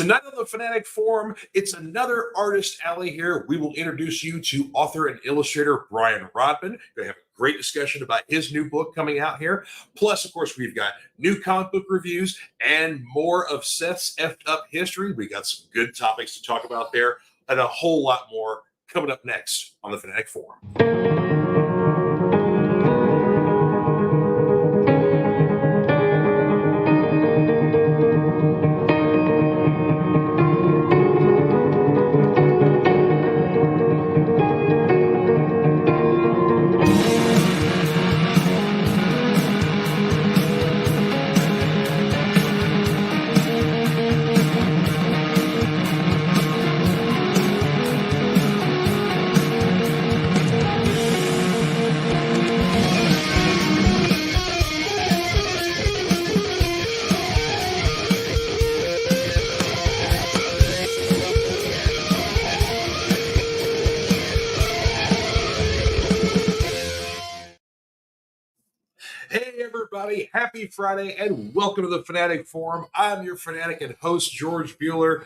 Tonight on the Fanatic Forum, it's another artist alley here. We will introduce you to author and illustrator Brian Rodman. Going to have a great discussion about his new book coming out here. Plus, of course, we've got new comic book reviews and more of Seth's effed up history. We got some good topics to talk about there and a whole lot more coming up next on the Fanatic Forum. Happy Friday and welcome to the Fanatic Forum. I'm your Fanatic and host, George Bueller.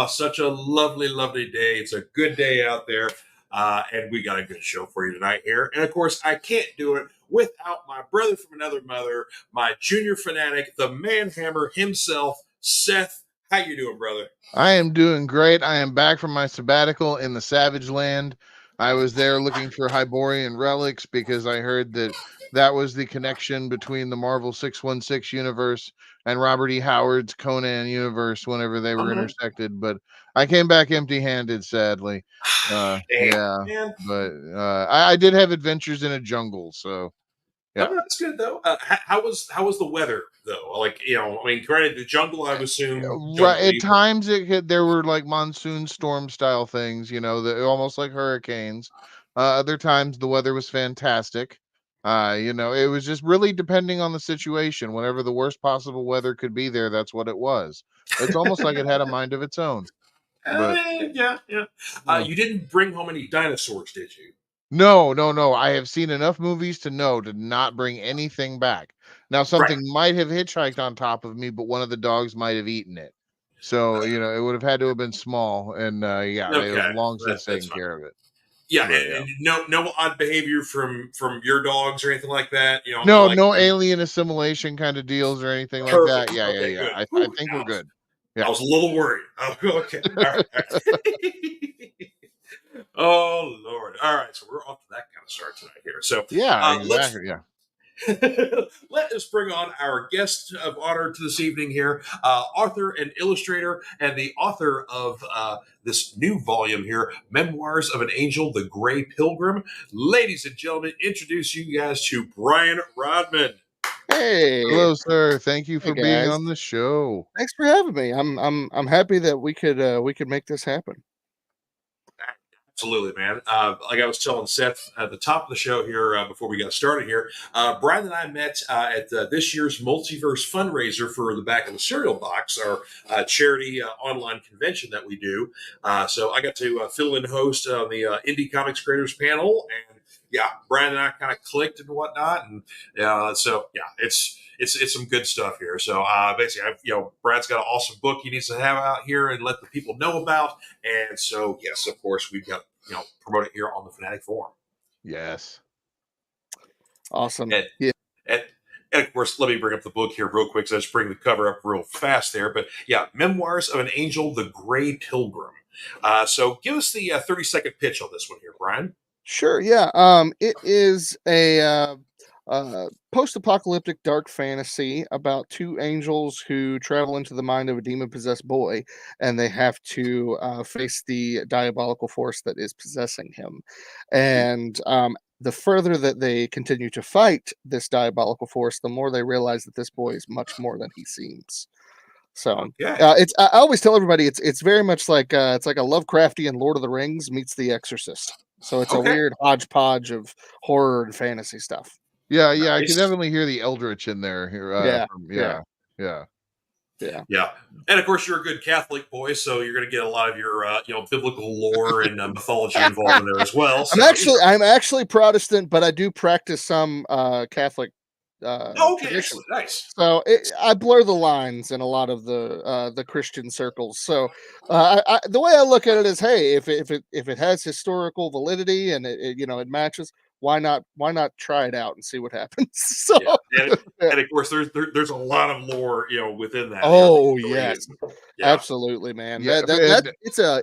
Such a lovely, lovely day. It's a good day out there, and we got a good show for you tonight here. And of course, I can't do it without my brother from another mother, my junior Fanatic, the man hammer himself, Seth. How you doing, brother? I am doing great. I am back from my sabbatical in the Savage Land. I was there looking for Hyborian relics because I heard that was the connection between the Marvel 616 universe and Robert E. Howard's Conan universe whenever they were intersected. But I came back empty-handed, sadly. I did have adventures in a jungle, so. Yeah. Oh, that's good though. How was the weather though? Like, granted, the jungle, I would assume. Right. At times there were like monsoon storm style things, almost like hurricanes. Other times the weather was fantastic. It was just really depending on the situation. Whenever the worst possible weather could be there, that's what it was. It's almost like it had a mind of its own. Yeah. You didn't bring home any dinosaurs, did you? No. I have seen enough movies to know to not bring anything back. Now, something might have hitchhiked on top of me, but one of the dogs might have eaten it. So, it would have had to have been small. And, they have long since taken care of it. Yeah, and no odd behavior from your dogs or anything like that? No alien assimilation kind of deals or anything like that. Yeah. I think we're good. Yeah. I was a little worried. Oh, okay. All right. Oh, Lord. All right. So we're off to that kind of start tonight here. So, exactly. Let us bring on our guest of honor to this evening here, author and illustrator, and the author of this new volume here, Memoirs of an Angel, the Grey Pilgrim. Ladies and gentlemen, introduce you guys to Brian Rodman. Hey, hello, sir. Thank you for being on the show. Thanks for having me. I'm happy that we could make this happen. Absolutely, man. Like I was telling Seth at the top of the show here before we got started here, Brian and I met at this year's Multiverse fundraiser for the Back of the Cereal Box, our charity online convention that we do. So I got to fill in host on the Indie Comics Creators panel, and Brian and I kind of clicked and whatnot, and it's some good stuff here. So basically, Brad's got an awesome book he needs to have out here and let the people know about, and so yes, of course, we've got promote it here on the Fanatic Forum. Yes, awesome. And of course, let me bring up the book here real quick. So I just bring the cover up real fast there, but Memoirs of an Angel, the Grey Pilgrim. So give us the 30-second pitch on this one here, Brian. Sure. Yeah. It is a post-apocalyptic dark fantasy about two angels who travel into the mind of a demon-possessed boy, and they have to face the diabolical force that is possessing him. And the further that they continue to fight this diabolical force, the more they realize that this boy is much more than he seems. So I always tell everybody it's very much like it's like a Lovecraftian Lord of the Rings meets The Exorcist. So it's a weird hodgepodge of horror and fantasy stuff. Yeah, I can definitely hear the Eldritch in there. Yeah. And of course, you're a good Catholic boy, so you're going to get a lot of your biblical lore and mythology involved in there as well. So. I'm actually Protestant, but I do practice some Catholic Okay, tradition. excellent, nice. So I blur the lines in a lot of the Christian circles. So the way I look at it is, hey, if it has historical validity and it matches, why not try it out and see what happens? So Yeah, and yeah. and of course, there's a lot of lore, within that and everything. Oh So it yes, is, yeah. absolutely, man. Yeah, That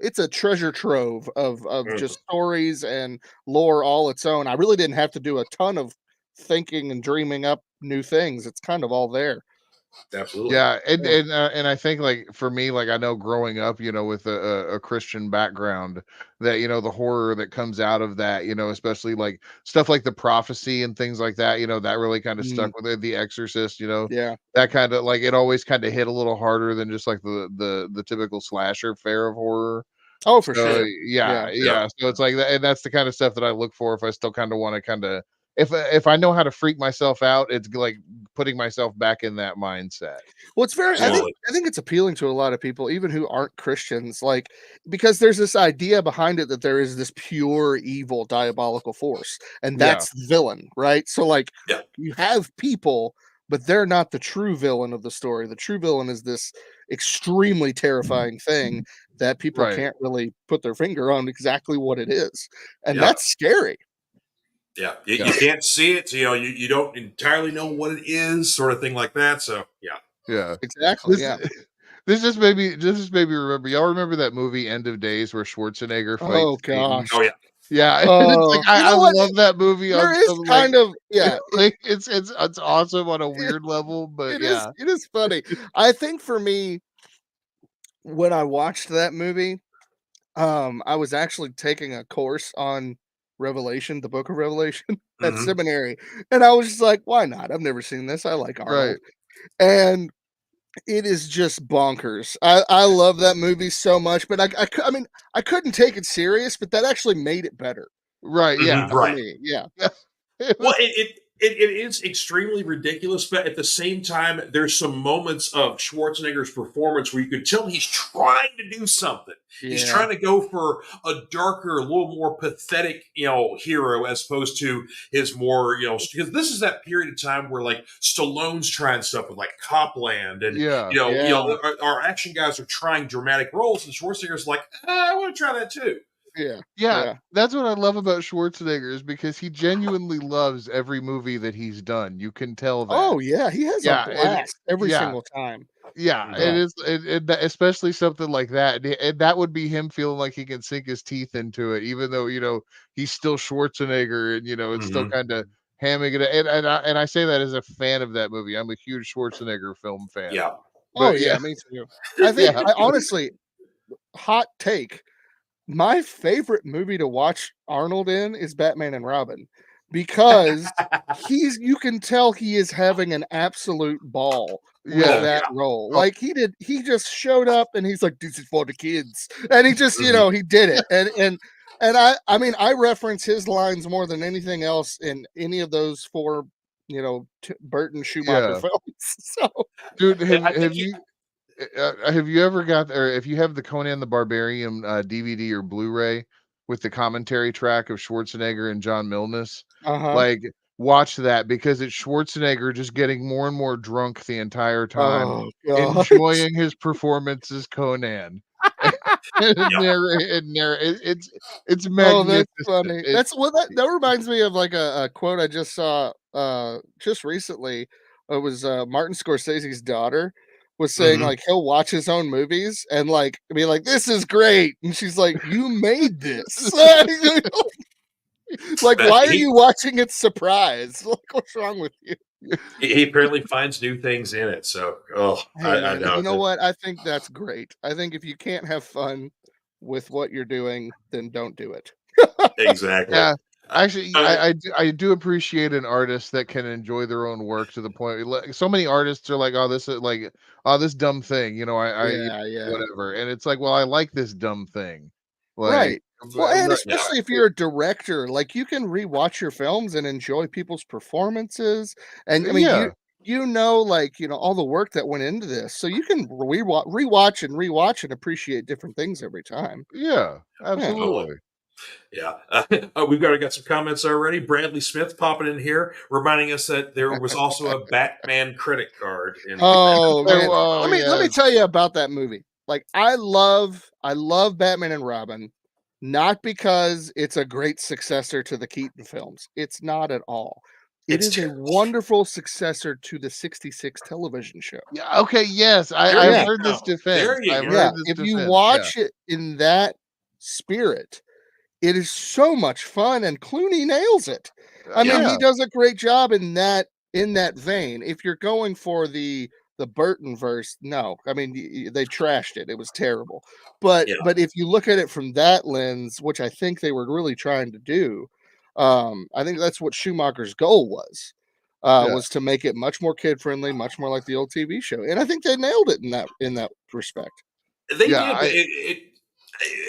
it's a treasure trove of Mhm. just stories and lore all its own. I really didn't have to do a ton of thinking and dreaming up new things. It's kind of all there. Absolutely. yeah, Yeah. and I think like for me, like I know growing up, with a Christian background, that the horror that comes out of that, especially like stuff like the prophecy and things like that, that really kind of Mm, stuck with it. The Exorcist, yeah. that kind of like it always kind of hit a little harder than just like the typical slasher fare of horror. Oh, for So sure. yeah, Yeah. Yeah. yeah. So it's like that, and that's the kind of stuff that I look for if I still kind of want to kind of if I know how to freak myself out, it's like putting myself back in that mindset. Well, it's very I think Absolutely. I think it's appealing to a lot of people, even who aren't Christians, like, because there's this idea behind it that there is this pure evil diabolical force, and Yeah, that's the villain, right? So, like, Yeah. you have people, but they're not the true villain of the story. The true villain is this extremely terrifying thing that people right. can't really put their finger on exactly what it is, and Yeah. that's scary. Yeah. You Yeah, can't see it, so you don't entirely know what it is, sort of thing like that. So yeah. yeah. Exactly, This yeah. this just made me remember. Y'all remember that movie End of Days where Schwarzenegger fights Oh Satan? gosh. Oh yeah. Yeah, and it's like Oh, you I know what? love that movie There on is some like kind of yeah, like it's awesome on a weird level, but it is yeah. it is funny. I think for me, when I watched that movie, I was actually taking a course on Revelation, the book of Revelation at Hmm. seminary, and I was just like, "Why not? I've never seen this. I like Right. Arnold." And it is just bonkers. I love that movie so much, but I mean, I couldn't take it serious, but that actually made it better Right, Hmm. yeah. for Right. me. Yeah. Yeah. It Well, was it is extremely ridiculous, but at the same time, there's some moments of Schwarzenegger's performance where you could tell he's trying to do something. He's Yeah. trying to go for a darker, a little more pathetic, hero as opposed to his more, because this is that period of time where like Stallone's trying stuff with like Copland, and yeah. Yeah. our action guys are trying dramatic roles, and Schwarzenegger's like, I want to try that too. Yeah. Yeah, Yeah. that's what I love about Schwarzenegger is because he genuinely loves every movie that he's done. You can tell that. Oh, yeah, he has a Yeah, and blast every yeah, single time. yeah, it Yeah. is, especially something like that. And that would be him feeling like he can sink his teeth into it, even though he's still Schwarzenegger, and it's still Hmm. kind of hamming it. And I say that as a fan of that movie. I'm a huge Schwarzenegger film fan. Yeah. Oh, But yeah, yeah, me too. I think yeah, I honestly hot take, my favorite movie to watch Arnold in is Batman and Robin, because you can tell he is having an absolute ball with yeah, Oh that yeah. role. oh, Like, he just showed up and he's like, "This is for the kids," and he just, Mhm. he did it, and I mean, I reference his lines more than anything else in any of those 4, Burton Schumacher yeah. films. So Dude, Yeah, have I think have you have you ever got, or if you have the Conan the Barbarian DVD or Blu-ray with the commentary track of Schwarzenegger and John Milnes, uh-huh. like watch that because it's Schwarzenegger just getting more and more drunk the entire time, Oh god. enjoying his performance as Conan. And yeah. it's Oh, that's magnificent. funny. That's well, that reminds me of like a quote I just saw just recently. It was Martin Scorsese's daughter was saying Hmm. like he'll watch his own movies and like be like, "This is great," and she's like, "You made this." Like, But why are he you watching it surprised? Like, what's wrong with you? he apparently finds new things in it. So, Hey I man, you know know that what? I think that's great. I think if you can't have fun with what you're doing, then don't do it. exactly. Yeah. Uh, Actually, uh, I do appreciate an artist that can enjoy their own work to the point like, so many artists are like, "Oh, this is like, oh, this dumb thing," Yeah, yeah. whatever, and it's like, "Well, I like this dumb thing." Like, Right. Well, and right, yeah, especially if you're a director, like, you can rewatch your films and enjoy people's performances, and, I mean, yeah, like, all the work that went into this, so you can rewatch and appreciate different things every time. yeah, Yeah. absolutely. absolutely. Yeah. We've got some comments already. Bradley Smith popping in here, reminding us that there was also a Batman credit card in Oh man, Oh, let me yes. tell you about that movie. Like I love Batman and Robin, not because it's a great successor to the Keaton films. It's not at all. It It's is a terrible. wonderful successor to the '66 television show. Yeah. Okay. Yes. There I've you heard this go. defense. There you I've go. Yeah, heard this if you defense. Yeah. watch it in that spirit, it is so much fun, and Clooney nails it. I mean, Yeah. he does a great job in that vein. If you're going for the Burton verse, no, I mean they trashed it. It was terrible. But Yeah. if you look at it from that lens, which I think they were really trying to do, I think that's what Schumacher's goal was. Yeah. Was to make it much more kid friendly, much more like the old TV show, and I think they nailed it in that respect. They Yeah, did, but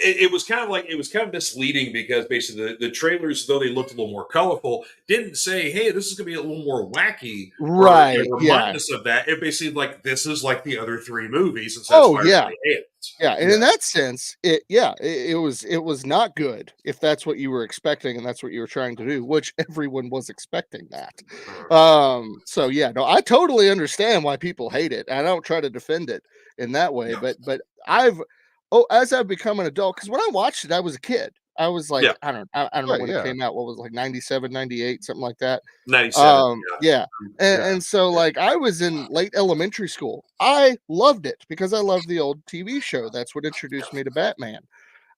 it was kind of misleading because basically the trailers, though they looked a little more colorful, didn't say, "Hey, this is going to be a little more wacky," or Right? remind Yeah. us of that. It basically like this is like the other three movies, and so that's Oh why yeah. everybody hated it. Yeah, and Yeah. in that sense, it was not good if that's what you were expecting and that's what you were trying to do, which everyone was expecting that. So yeah, no, I totally understand why people hate it. I don't try to defend it in that way, Yeah. but as I've become an adult, because when I watched it, I was a kid. I was like, Yeah. I don't know Right, when it yeah. came out. What was it, like 97, 98, something like that. 97. Yeah. And, Yeah. and so like I was in late elementary school. I loved it because I loved the old TV show. That's what introduced me to Batman.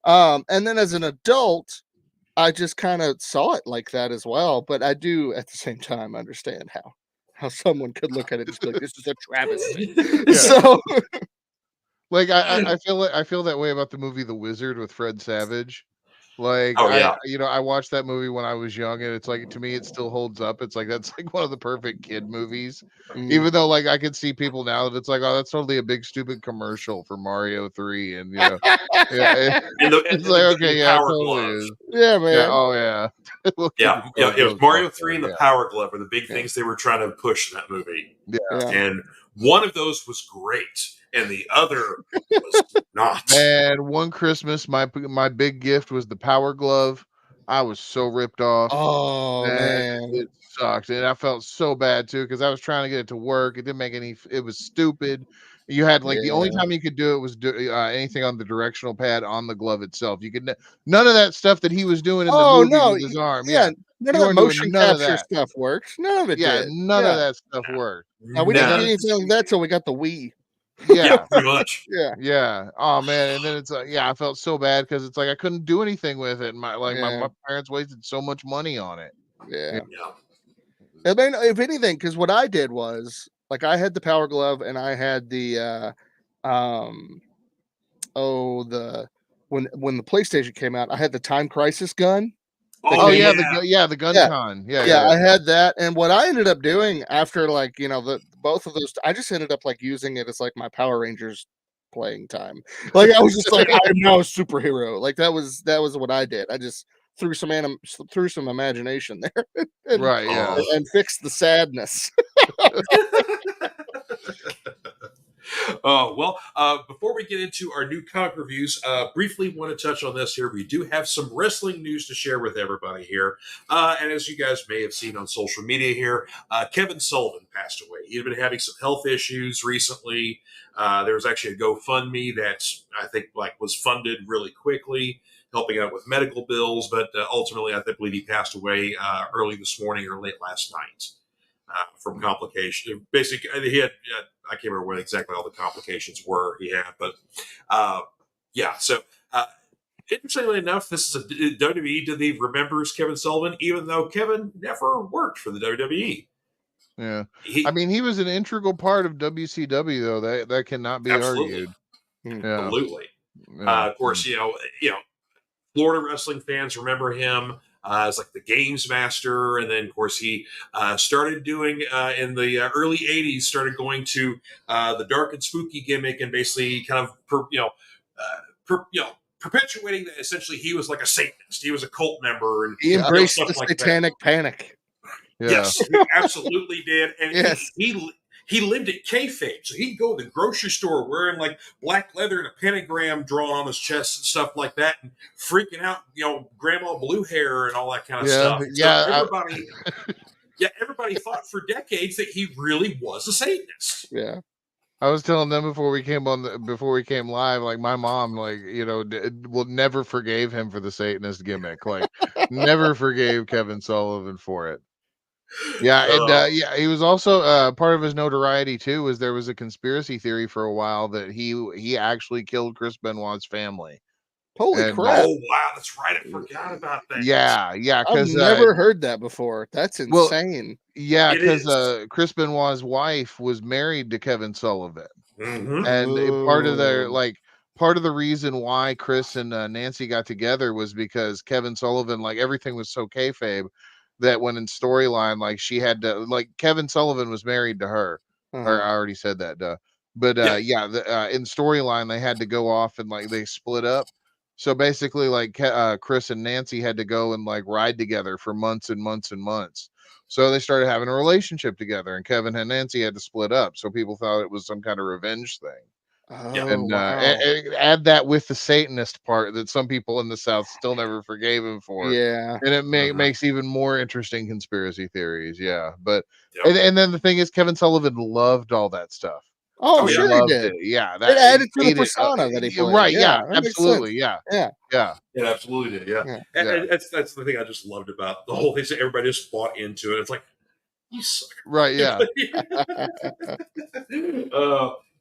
And then as an adult, I just kind of saw it like that as well. But I do at the same time understand how someone could look at it and just be like, this is a travesty. Yeah. So Like I feel that way about the movie The Wizard with Fred Savage. Like Oh yeah. I watched that movie when I was young, and it's like to me it still holds up. It's like that's like one of the perfect kid movies. Even though like I could see people now that it's like, oh, that's totally a big stupid commercial for Mario 3, and yeah, And the, it's and like the, okay, the yeah, it Power totally Glove. is. yeah, Yeah, man. oh yeah. We'll keep Yeah, going it was those Mario off 3 and there, the Power Glove were the big things they were trying to push in that movie. yeah. Yeah. And one of those was great, and the other was not. And one Christmas, my big gift was the Power Glove. I was so ripped off. Oh And man. it sucked, and I felt so bad too because I was trying to get it to work. It didn't make any. It was stupid. You had like the only Yeah. time you could do it was do anything on the directional pad on the glove itself. You could none of that stuff that he was doing in the Oh movie no. with his arm. Yeah. Yeah, None you of that weren't doing motion none of capture that. stuff worked. None of it Yeah, did. none of Yeah. that stuff worked. We didn't And get then anything like that till we got the Wii. Yeah, yeah, pretty much. Yeah. yeah. Oh man, and then it's yeah, I felt so bad because it's like I couldn't do anything with it. And my Yeah. my parents wasted so much money on it. Yeah. Yeah. I mean, if anything, because what I did was like I had the Power Glove and I had the the when the PlayStation came out, I had the Time Crisis gun. Oh, Oh came yeah, yeah. the gun Yeah. con. Yeah, Yeah, yeah. I had that, and what I ended up doing after like the both of those, I just ended up like using it as like my Power Rangers playing time. Like I was just like, I am now a superhero. Like that was what I did. I just threw threw some imagination there and Right, yeah. Oh. and fixed the sadness. Oh, well, before we get into our new comic reviews, briefly want to touch on this here. We do have some wrestling news to share with everybody here. And as you guys may have seen on social media here, Kevin Sullivan passed away. He had been having some health issues recently. There was actually a GoFundMe that I think was funded really quickly, helping out with medical bills. But ultimately, I believe he passed away early this morning or late last night. From complication. Basically, he had, I can't remember what exactly all the complications were he had, but yeah. So, interestingly enough, this is a WWE that remembers Kevin Sullivan, even though Kevin never worked for the WWE. Yeah. I mean, he was an integral part of WCW, though. That cannot be Absolutely. argued. Yeah. Absolutely. Yeah. Of course, Florida wrestling fans remember him as like the Games Master, and then of course he started doing in the early '80s. Started going to the dark and spooky gimmick, and basically kind of perpetuating that. Essentially, he was like a Satanist. He was a cult member, and He embraced stuff the like satanic panic. that. Yes, he absolutely did, and Yes. he he lived at kayfabe, so he'd go to the grocery store wearing like black leather and a pentagram drawn on his chest and stuff like that, and freaking out, grandma blue hair and all that kind of Yeah, stuff. And so yeah. everybody thought for decades that he really was a Satanist. Yeah. I was telling them before we came live, like my mom, like, will never forgave him for the Satanist gimmick. Like, never forgave Kevin Sullivan for it. Yeah, and yeah, he was also part of his notoriety too. Was there was a conspiracy theory for a while that he actually killed Chris Benoit's family. Holy And, crap! Oh wow, that's right. I forgot about that. Yeah, I've because never heard that before. That's well, insane. yeah, It because is. Chris Benoit's wife was married to Kevin Sullivan. Mhm. And part of their Oh. part of the reason why Chris and Nancy got together was because Kevin Sullivan, like everything was so kayfabe that when in storyline, like she had to, like Kevin Sullivan was married to her, or Uh-huh. I already said that, duh. But Yeah. yeah, in storyline they had to go off and like they split up. So basically, like Chris and Nancy had to go and like ride together for months and months and months. So they started having a relationship together, and Kevin and Nancy had to split up. So people thought it was some kind of revenge thing. Yeah. Oh And wow. add that with the Satanist part that some people in the South still never forgave him for, Yeah. and it Mhm. makes even more interesting conspiracy theories. Yeah, but Yep. and then the thing is, Kevin Sullivan loved all that stuff. Oh, I'm Oh, He yeah. sure he loved did. it. Yeah, It that added he to the ate it. persona that he played. Right? Yeah, Yeah, that makes sense. absolutely. Yeah, Yeah. yeah, It absolutely did. Yeah. Yeah. And yeah. that's the thing I just loved about the whole thing. So everybody just bought into it. It's like, you sucker. Right? Yeah.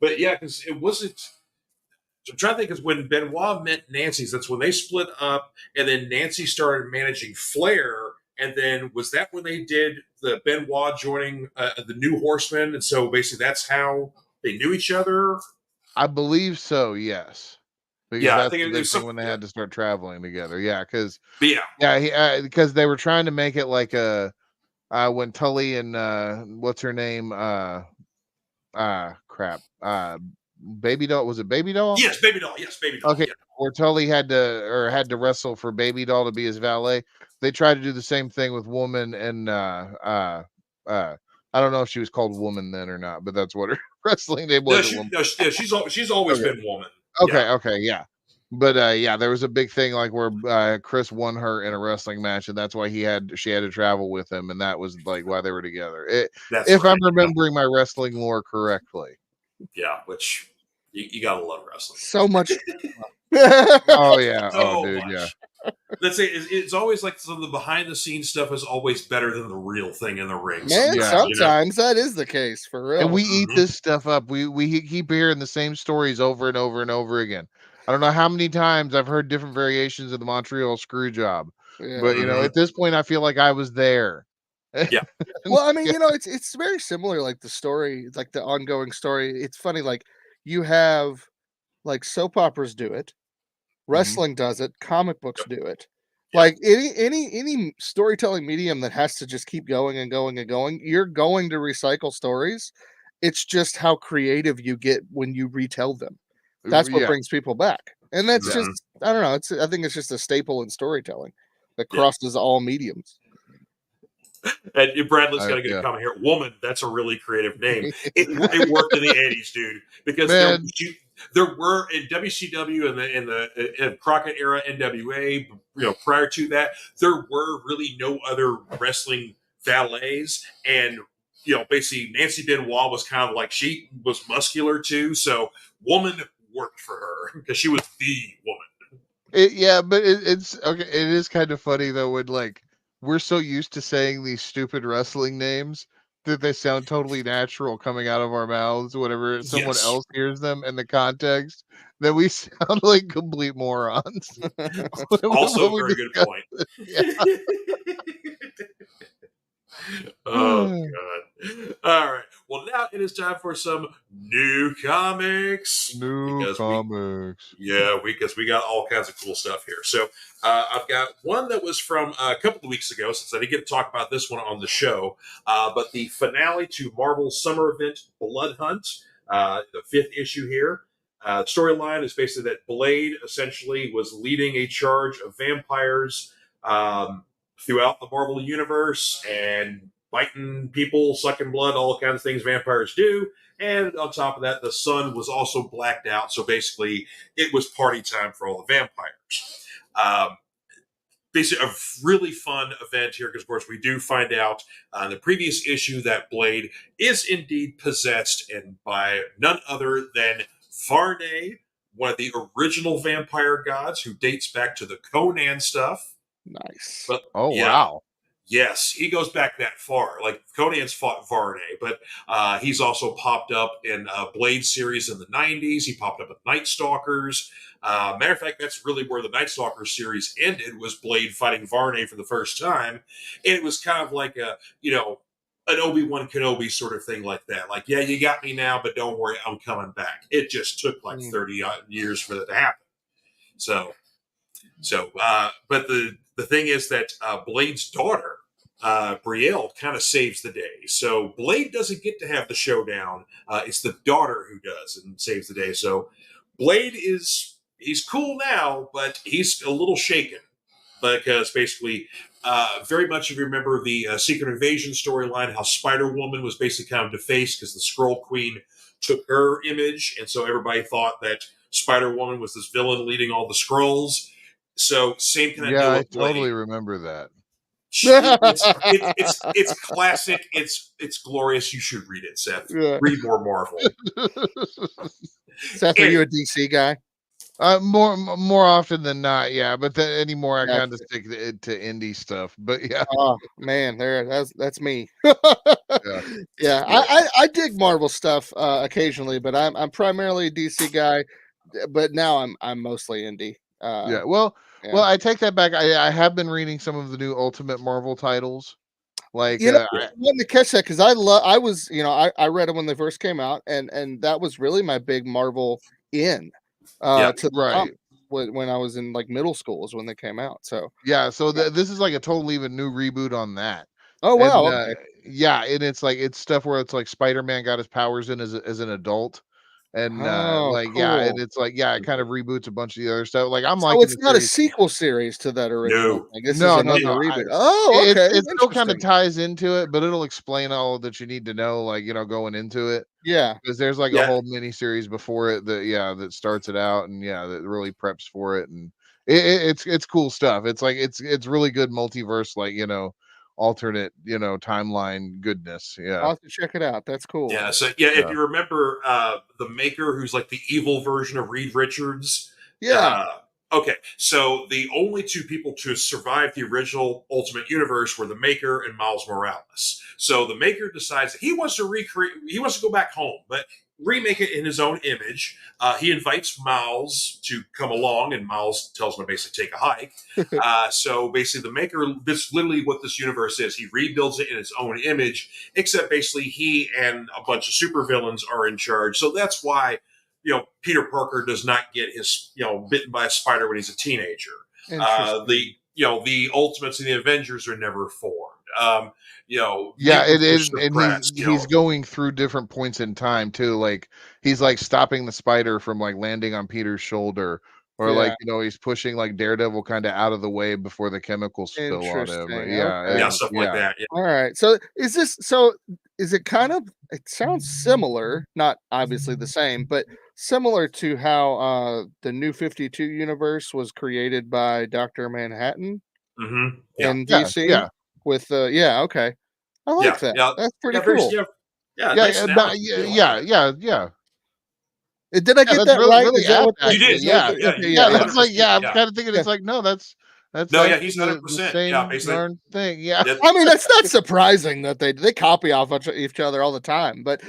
But yeah, because it wasn't. So I'm trying to think, because when Benoit met Nancy's, that's when they split up, and then Nancy started managing Flair. And then was that when they did the Benoit joining the New Horsemen? And so basically that's how they knew each other. I believe so. Yes, because Yeah, I that's think the it big was thing some. when they Yeah, had to start traveling together. Yeah, because but yeah, yeah, he because they were trying to make it like a when Tully and what's her name crap Baby Doll, was it Baby Doll? yes, Baby Doll. Yes, Baby Doll. Okay, Yeah, where Tully had to wrestle for Baby Doll to be his valet. They tried to do the same thing with Woman and uh I don't know if she was called Woman then or not, but that's what her wrestling name no, was at one point. she's always Okay. been woman. Yeah, Okay, yeah. But yeah, there was a big thing like where Chris won her in a wrestling match, and that's why she had to travel with him, and that was like why they were together. that's If right. I'm remembering my wrestling lore correctly. Yeah, which you gotta love wrestling. So much. Oh yeah, oh So dude, yeah. much. Let's say it's always like some of the behind the scenes stuff is always better than the real thing in the ring. Man, Yeah. sometimes that is the case for And real. we eat Mhm. this stuff up. We keep hearing the same stories over and over and over again. I don't know how many times I've heard different variations of the Montreal screw job, Yeah. but Mhm. at this point, I feel like I was there. Yeah. Well, I mean, it's very similar, like the story, like the ongoing story. It's funny, like you have like soap operas do it, Mhm. wrestling does it, comic books Yep. do it. Yep. Like any storytelling medium that has to just keep going and going and going, you're going to recycle stories. It's just how creative you get when you retell them. That's what Yeah, brings people back. And that's yeah. Mhm. just I don't know, I think it's just a staple in storytelling that Yeah. crosses all mediums. And Bradley's got to get a Yeah. comment here. Woman, that's a really creative name. It worked in the '80s, dude, because Man, there were in WCW and in Crockett era NWA. Prior to that, there were really no other wrestling valets, and basically Nancy Benoit was kind of like she was muscular too, so woman worked for her because she was the woman. yeah, but it's okay. It is kind of funny though when like we're so used to saying these stupid wrestling names that they sound totally natural coming out of our mouths whenever someone Yes. else hears them in the context that we sound like complete morons Also, when we very good discuss point. it. Yeah. Oh god. All right. Well, now it is time for some new comics New because comics. because we got all kinds of cool stuff here. So I've got one that was from a couple of weeks ago, since I didn't get to talk about this one on the show. But the finale to Marvel's summer event Blood Hunt, the 5th issue here. Storyline is basically that Blade essentially was leading a charge of vampires throughout the Marvel universe, and biting people, sucking blood, all kinds of things vampires do. And on top of that, the sun was also blacked out. So basically, it was party time for all the vampires. Um, Basically, a really fun event here because, of course, we do find out in the previous issue that Blade is indeed possessed and by none other than Varney, one of the original vampire gods who dates back to the Conan stuff. Nice. But Oh yeah, wow. yes, he goes back that far. Like Conan's fought Varney, but he's also popped up in Blade series in the '90s. He popped up with Night Stalkers. Matter of fact, that's really where the Night Stalkers series ended. Was Blade fighting Varney for the first time, and it was kind of like a an Obi-Wan Kenobi sort of thing like that. Like, yeah, you got me now, but don't worry, I'm coming back. It just took like 30 years for that to happen. But the thing is that Blade's daughter, Brielle, kind of saves the day. So Blade doesn't get to have the showdown. It's the daughter who does and saves the day. So Blade he's cool now, but he's a little shaken because basically, very much if you remember the Secret Invasion storyline, how Spider-Woman was basically kind of defaced because the Skrull Queen took her image, and so everybody thought that Spider-Woman was this villain leading all the Skrulls. So same kind of deal Yeah, I with Blade. totally remember that. It's classic. It's glorious. You should read it, Seth. Yeah. Read more Marvel. Seth, are you a DC guy? More often than not, yeah. But anymore, I Gotcha. kind of stick to indie stuff. But yeah, Oh man, that's me. Yeah. Yeah, I dig Marvel stuff occasionally, but I'm primarily a DC guy. But now I'm mostly indie. yeah. Well, Yeah. I take that back. I have been reading some of the new Ultimate Marvel titles. Like, I wanted to catch that because I was I read them when they first came out, and that was really my big Marvel in to the right. comics when I was in like middle school is when they came out. So Yeah, so this is like a totally even new reboot on that. oh wow, And okay. yeah, and it's stuff where it's like Spider-Man got his powers in as an adult. And Oh, like yeah, and cool. it's like yeah, it kind of reboots a bunch of the other stuff. Like I'm So liking the it's not a series. sequel series to that original No, thing. This is No, another no. reboot. Oh, okay. It still kind of Interesting. ties into it, but it'll explain all that you need to know, like going into it. Yeah. Because there's like a yeah, whole mini series before it that starts it out and that really preps for it, and it's cool stuff. It's like it's really good multiverse, like alternate timeline goodness. I'll Yeah, have to check it out. That's cool. yeah. So yeah, if yeah, you remember the Maker, who's like the evil version of Reed Richards. Yeah. Okay, so the only two people to survive the original Ultimate Universe were the Maker and Miles Morales. So the Maker decides that he wants to go back home, but remake it in his own image. He invites Miles to come along, and Miles tells him to basically take a hike. So basically, the Maker, this is literally what this universe is. He rebuilds it in his own image, except basically he and a bunch of supervillains are in charge. So that's why Peter Parker does not get his bitten by a spider when he's a teenager. The Ultimates and the Avengers are never formed. yeah. And suppressed, he's going through different points in time too. Like he's like stopping the spider from like landing on Peter's shoulder, or like he's pushing like Daredevil kind of out of the way before the chemicals spill on him. Interesting. Yeah, Okay. stuff like that. Yeah. All right. So is it kind of it sounds similar, not obviously the same, but similar to how the New 52 universe was created by Dr. Manhattan Mm-hmm. in DC with okay. I like that. Yeah. That's pretty Very, cool. nice analogy. yeah. Did I get that really, right? really Is that what You did. That's like I'm 100%, kind of thinking it's like no, that's no, like he's the 100%. same Yeah, basically. darn thing. Yeah. I mean, that's not surprising that they copy off each other all the time, but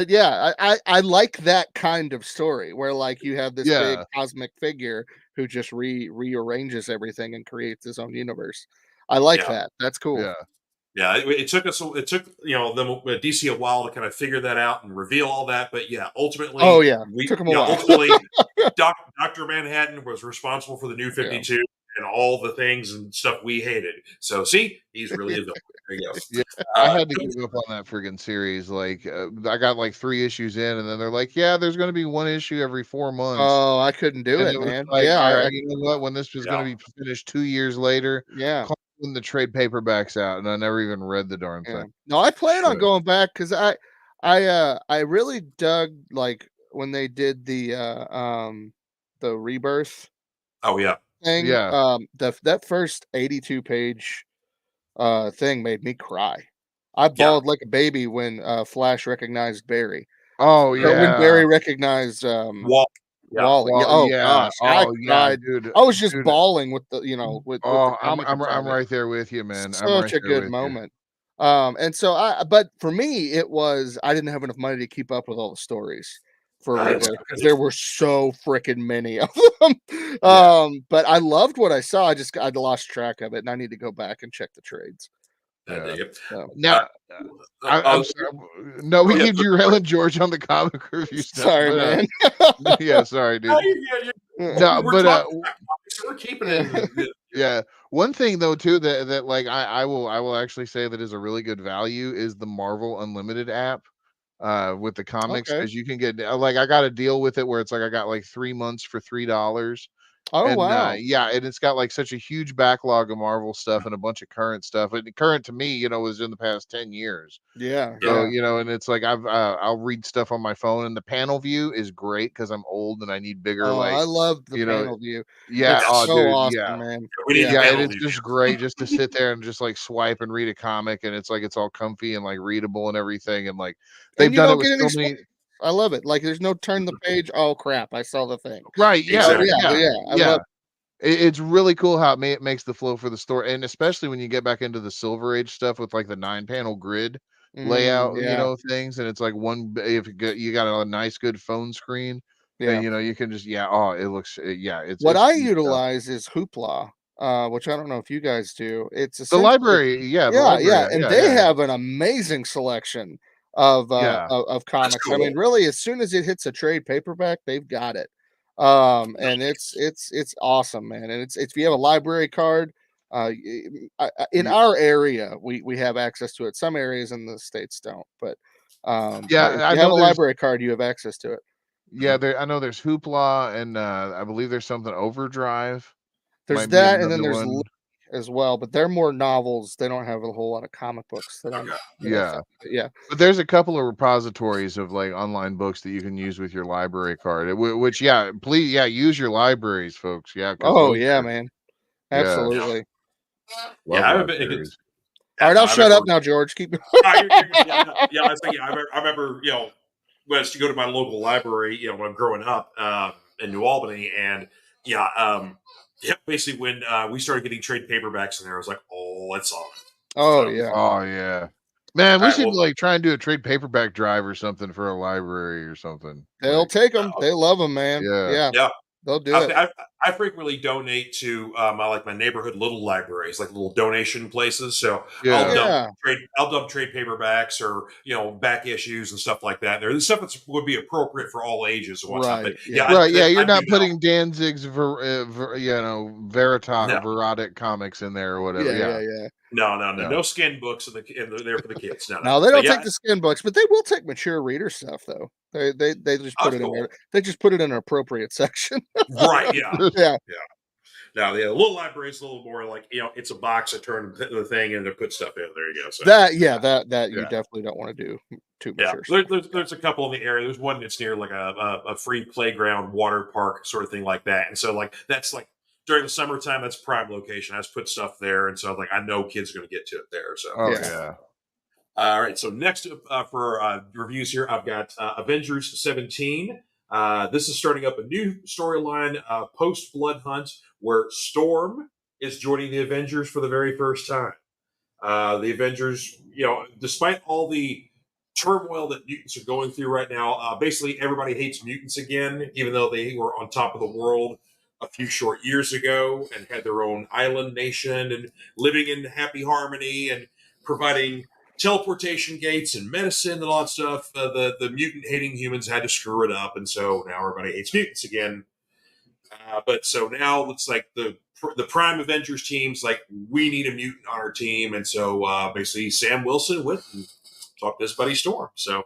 yeah, I like that kind of story where like you have this big cosmic figure who just rearranges everything and creates his own universe. I like that. That's cool. Yeah, it took them DC a while to kind of figure that out and reveal all that, but ultimately, took them a while. Ultimately, Dr. Manhattan was responsible for the New 52 and all the things and stuff we hated. So, see, he's really a villain. There you go. Yeah, I had to give up on that friggin' series. Like, I got like 3 issues in, and then they're like, "Yeah, there's going to be 1 issue every 4 months." I couldn't do and it, was man. like, Yeah, all right, you know what? When this was going to be finished 2 years later, call when the trade paperback's out, and I never even read the darn thing. No, I plan on Should. going back because I really dug like when they did the rebirth Oh yeah. thing. Yeah. That first 82 page thing made me cry. I bawled like a baby when Flash recognized Barry. Oh Or when yeah. Barry recognized Wall. Yeah. Wally. Well, Oh yeah. gosh, I Oh yeah, cried. dude. I was just Dude. bawling with the with the Oh, comic. I'm right there with you, man. I'm Such right a there good with moment. And so but for me, it was I didn't have enough money to keep up with all the stories for Rebirth because there were so freaking many of them. But I loved what I saw. I'd lost track of it, and I need to go back and check the trades. Yeah. So, Now, I'm sorry. No, we keep derailing George on the comic review stuff. sorry, but, man. Yeah, sorry, dude. No, we're but talking, we're keeping it. yeah. One thing though too that like I will actually say that is a really good value is the Marvel Unlimited app with the comics, Okay. because you can get like I got a deal with it where it's like I got like 3 months for $3. Oh And wow. yeah, and it's got like such a huge backlog of Marvel stuff and a bunch of current stuff. And current to me, was in the past 10 years. Yeah. So, Yeah. and it's like I'll read stuff on my phone, and the panel view is great because I'm old and I need bigger, Oh, I like, love the you know, panel view. yeah, It's oh so dude, awesome, yeah. man. We need Yeah, and panel it's view. just great just to sit there and just like swipe and read a comic, and it's like it's all comfy and like readable and everything. And like they've And you done it don't with get any so spoilers. many. I love it. Like there's no turn the page. Oh crap! I saw the thing. Right, yeah, Exactly. Yeah. I love. It's really cool how it makes the flow for the story, and especially when you get back into the Silver Age stuff with like the 9-panel grid layout, Yeah. things, and it's like if you got a nice good phone screen, then Yeah. you can just it looks it's What I sweet stuff. utilize is Hoopla, which I don't know if you guys do. It's The essentially library, the library, and yeah, they yeah, yeah. have an amazing selection of Yeah. of comics. cool. I mean, really, as soon as it hits a trade paperback, they've got it. And it's awesome, man. And it's if you have a library card, in our area, we have access to it. Some areas in the states don't, but if I you have know a there's library card, you have access to it. I know there's Hoopla, and I believe there's something Overdrive There's might be that, and then another there's one. as well, but they're more novels. They don't have a whole lot of comic books that I Yeah. found. But yeah. But there's a couple of repositories of like online books that you can use with your library card. Which, please, use your libraries, folks. Yeah, because Oh yeah, man. yeah, Absolutely. love I libraries. All right, no, I'll shut up now, George. Keep I was thinking, I remember, when I used to go to my local library, when I'm growing up in New Albany, and basically when we started getting trade paperbacks in there, I was like, oh, it's on. Oh So, yeah. Oh yeah, man. We All right, should well, like try and do a trade paperback drive or something for a library or something. They'll Like, take them. They love them, man. yeah. Yeah. They'll do it. I frequently donate to my neighborhood little libraries, like little donation places. So Yeah. I'll dump trade paperbacks or back issues and stuff like that. There's stuff that would be appropriate for all ages and whatnot. Right. But Right, you're I not do putting Danzig's no, Verotic comics in there or whatever. Yeah. Yeah. no skin books there for the kids. No, they But don't take the skin books, but they will take mature reader stuff though. They just put it in there. They just put it in an appropriate section. Right? Yeah. Yeah. Now the little library is a little more like it's a box. I turn the thing in to put stuff in. There you go. So That you definitely don't want to do too mature. There's a couple in the area. There's one that's near like a free playground, water park sort of thing like that. And so like that's like during the summertime, that's prime location. I just put stuff there, and so like I know kids are going to get to it there. So yeah. All right. So next for reviews here, I've got Avengers 17. This is starting up a new storyline post Blood Hunt where Storm is joining the Avengers for the very first time. The Avengers, despite all the turmoil that mutants are going through right now, basically everybody hates mutants again, even though they were on top of the world a few short years ago and had their own island nation and living in happy harmony and providing teleportation gates and medicine and all that stuff. The mutant hating humans had to screw it up, and so now everybody hates mutants again. But so now it's like the Prime Avengers team's like, we need a mutant on our team, and so basically Sam Wilson went and talked to his buddy Storm. So,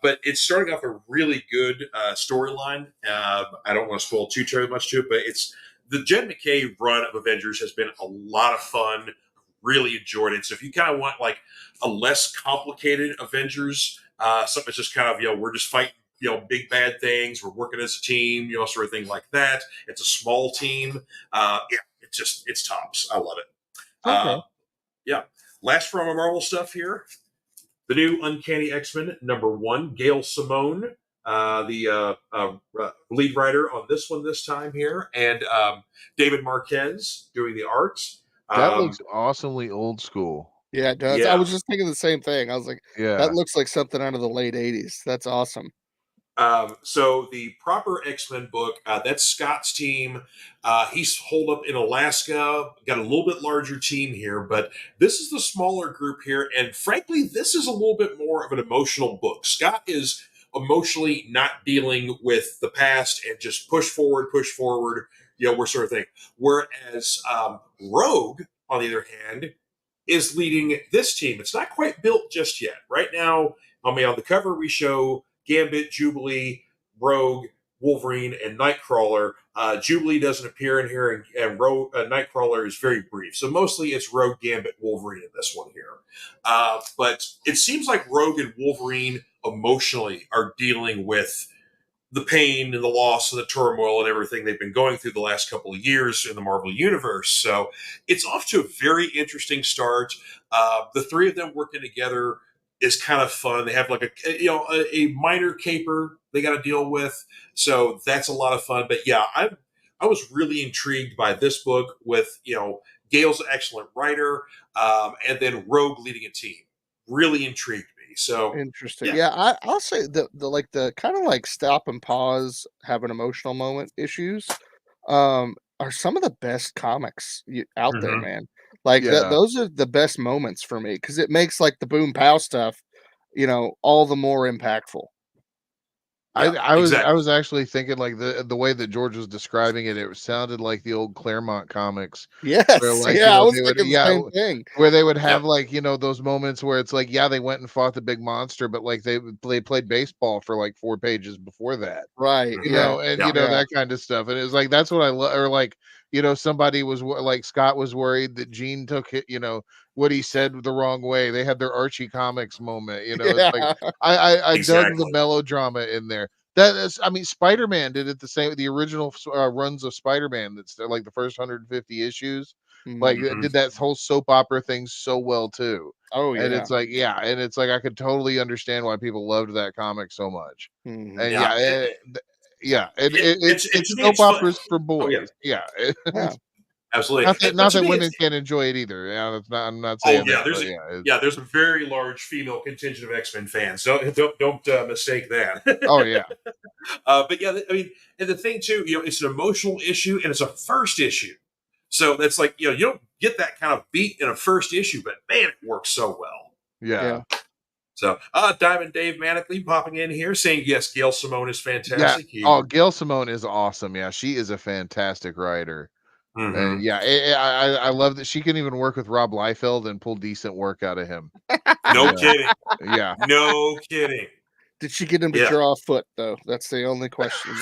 but it's starting off a really good storyline. I don't want to spoil too much to it, but the Jen McKay run of Avengers has been a lot of fun. Really enjoyed it. So if you kind of want like a less complicated Avengers, something that's just kind of, we're just fighting, big bad things. We're working as a team, sort of thing like that. It's a small team. It's tops. I love it. Okay. Yeah. Last from our Marvel stuff here. The new Uncanny X-Men #1, Gail Simone, the lead writer on this one this time here, and David Marquez doing the arts. That looks awesomely old school. Yeah, it does. I Yeah. was just thinking the same thing. I was like, Yeah. that looks like something out of the late 80s. That's awesome. So the proper X-Men book, that's Scott's team. He's holed up in Alaska, got a little bit larger team here, but this is the smaller group here. And frankly, this is a little bit more of an emotional book. Scott is emotionally not dealing with the past and just push forward, we're sort of thing. Whereas Rogue, on the other hand, is leading this team. It's not quite built just yet. Right now, on the cover, we show Gambit, Jubilee, Rogue, Wolverine, and Nightcrawler. Jubilee doesn't appear in here, and Nightcrawler is very brief. So mostly it's Rogue, Gambit, Wolverine in this one here. But it seems like Rogue and Wolverine emotionally are dealing with the pain and the loss and the turmoil and everything they've been going through the last couple of years in the Marvel Universe. So it's off to a very interesting start. The three of them working together is kind of fun. They have like a minor caper they got to deal with, so that's a lot of fun. But yeah, I was really intrigued by this book with Gail's an excellent writer, and then Rogue leading a team really intrigued me. So Interesting. Yeah, I'll say the kind of like stop and pause, have an emotional moment issues, are some of the best comics out there, man. Like those are the best moments for me because it makes like the boom pow stuff, all the more impactful. I exactly. was actually thinking like the way that George was describing it, it sounded like the old Claremont comics. Yes, Where, like, I was they would, thinking the same thing. where they would have like those moments where it's like, they went and fought the big monster, but like they played baseball for like 4 pages before that, Right? and that kind of stuff. And it was like that's what I love. Or like somebody was like Scott was worried that Gene took it, what he said the wrong way. They had their Archie Comics moment. It's like I dug the melodrama in there. That is, I mean, Spider-Man did it the same. The original runs of Spider-Man, that's like the first 150 issues, like did that whole soap opera thing so well too. Oh yeah, and it's like and it's like I could totally understand why people loved that comic so much. And it's soap operas for boys. Yeah. Absolutely. Not that women can't enjoy it either. Yeah, I'm not saying that. There's a very large female contingent of X-Men fans. Don't mistake that. Oh yeah. But yeah, I mean, and the thing too, it's an emotional issue and it's a first issue. So that's like, you don't get that kind of beat in a first issue, but man, it works so well. Yeah. So, Diamond Dave Manically popping in here saying, yes, Gail Simone is fantastic. Yeah. Gail Simone is awesome. Yeah, she is a fantastic writer. And I love that she can even work with Rob Liefeld and pull decent work out of him. No kidding. Yeah. No kidding. Did she get him to draw a foot though? That's the only question.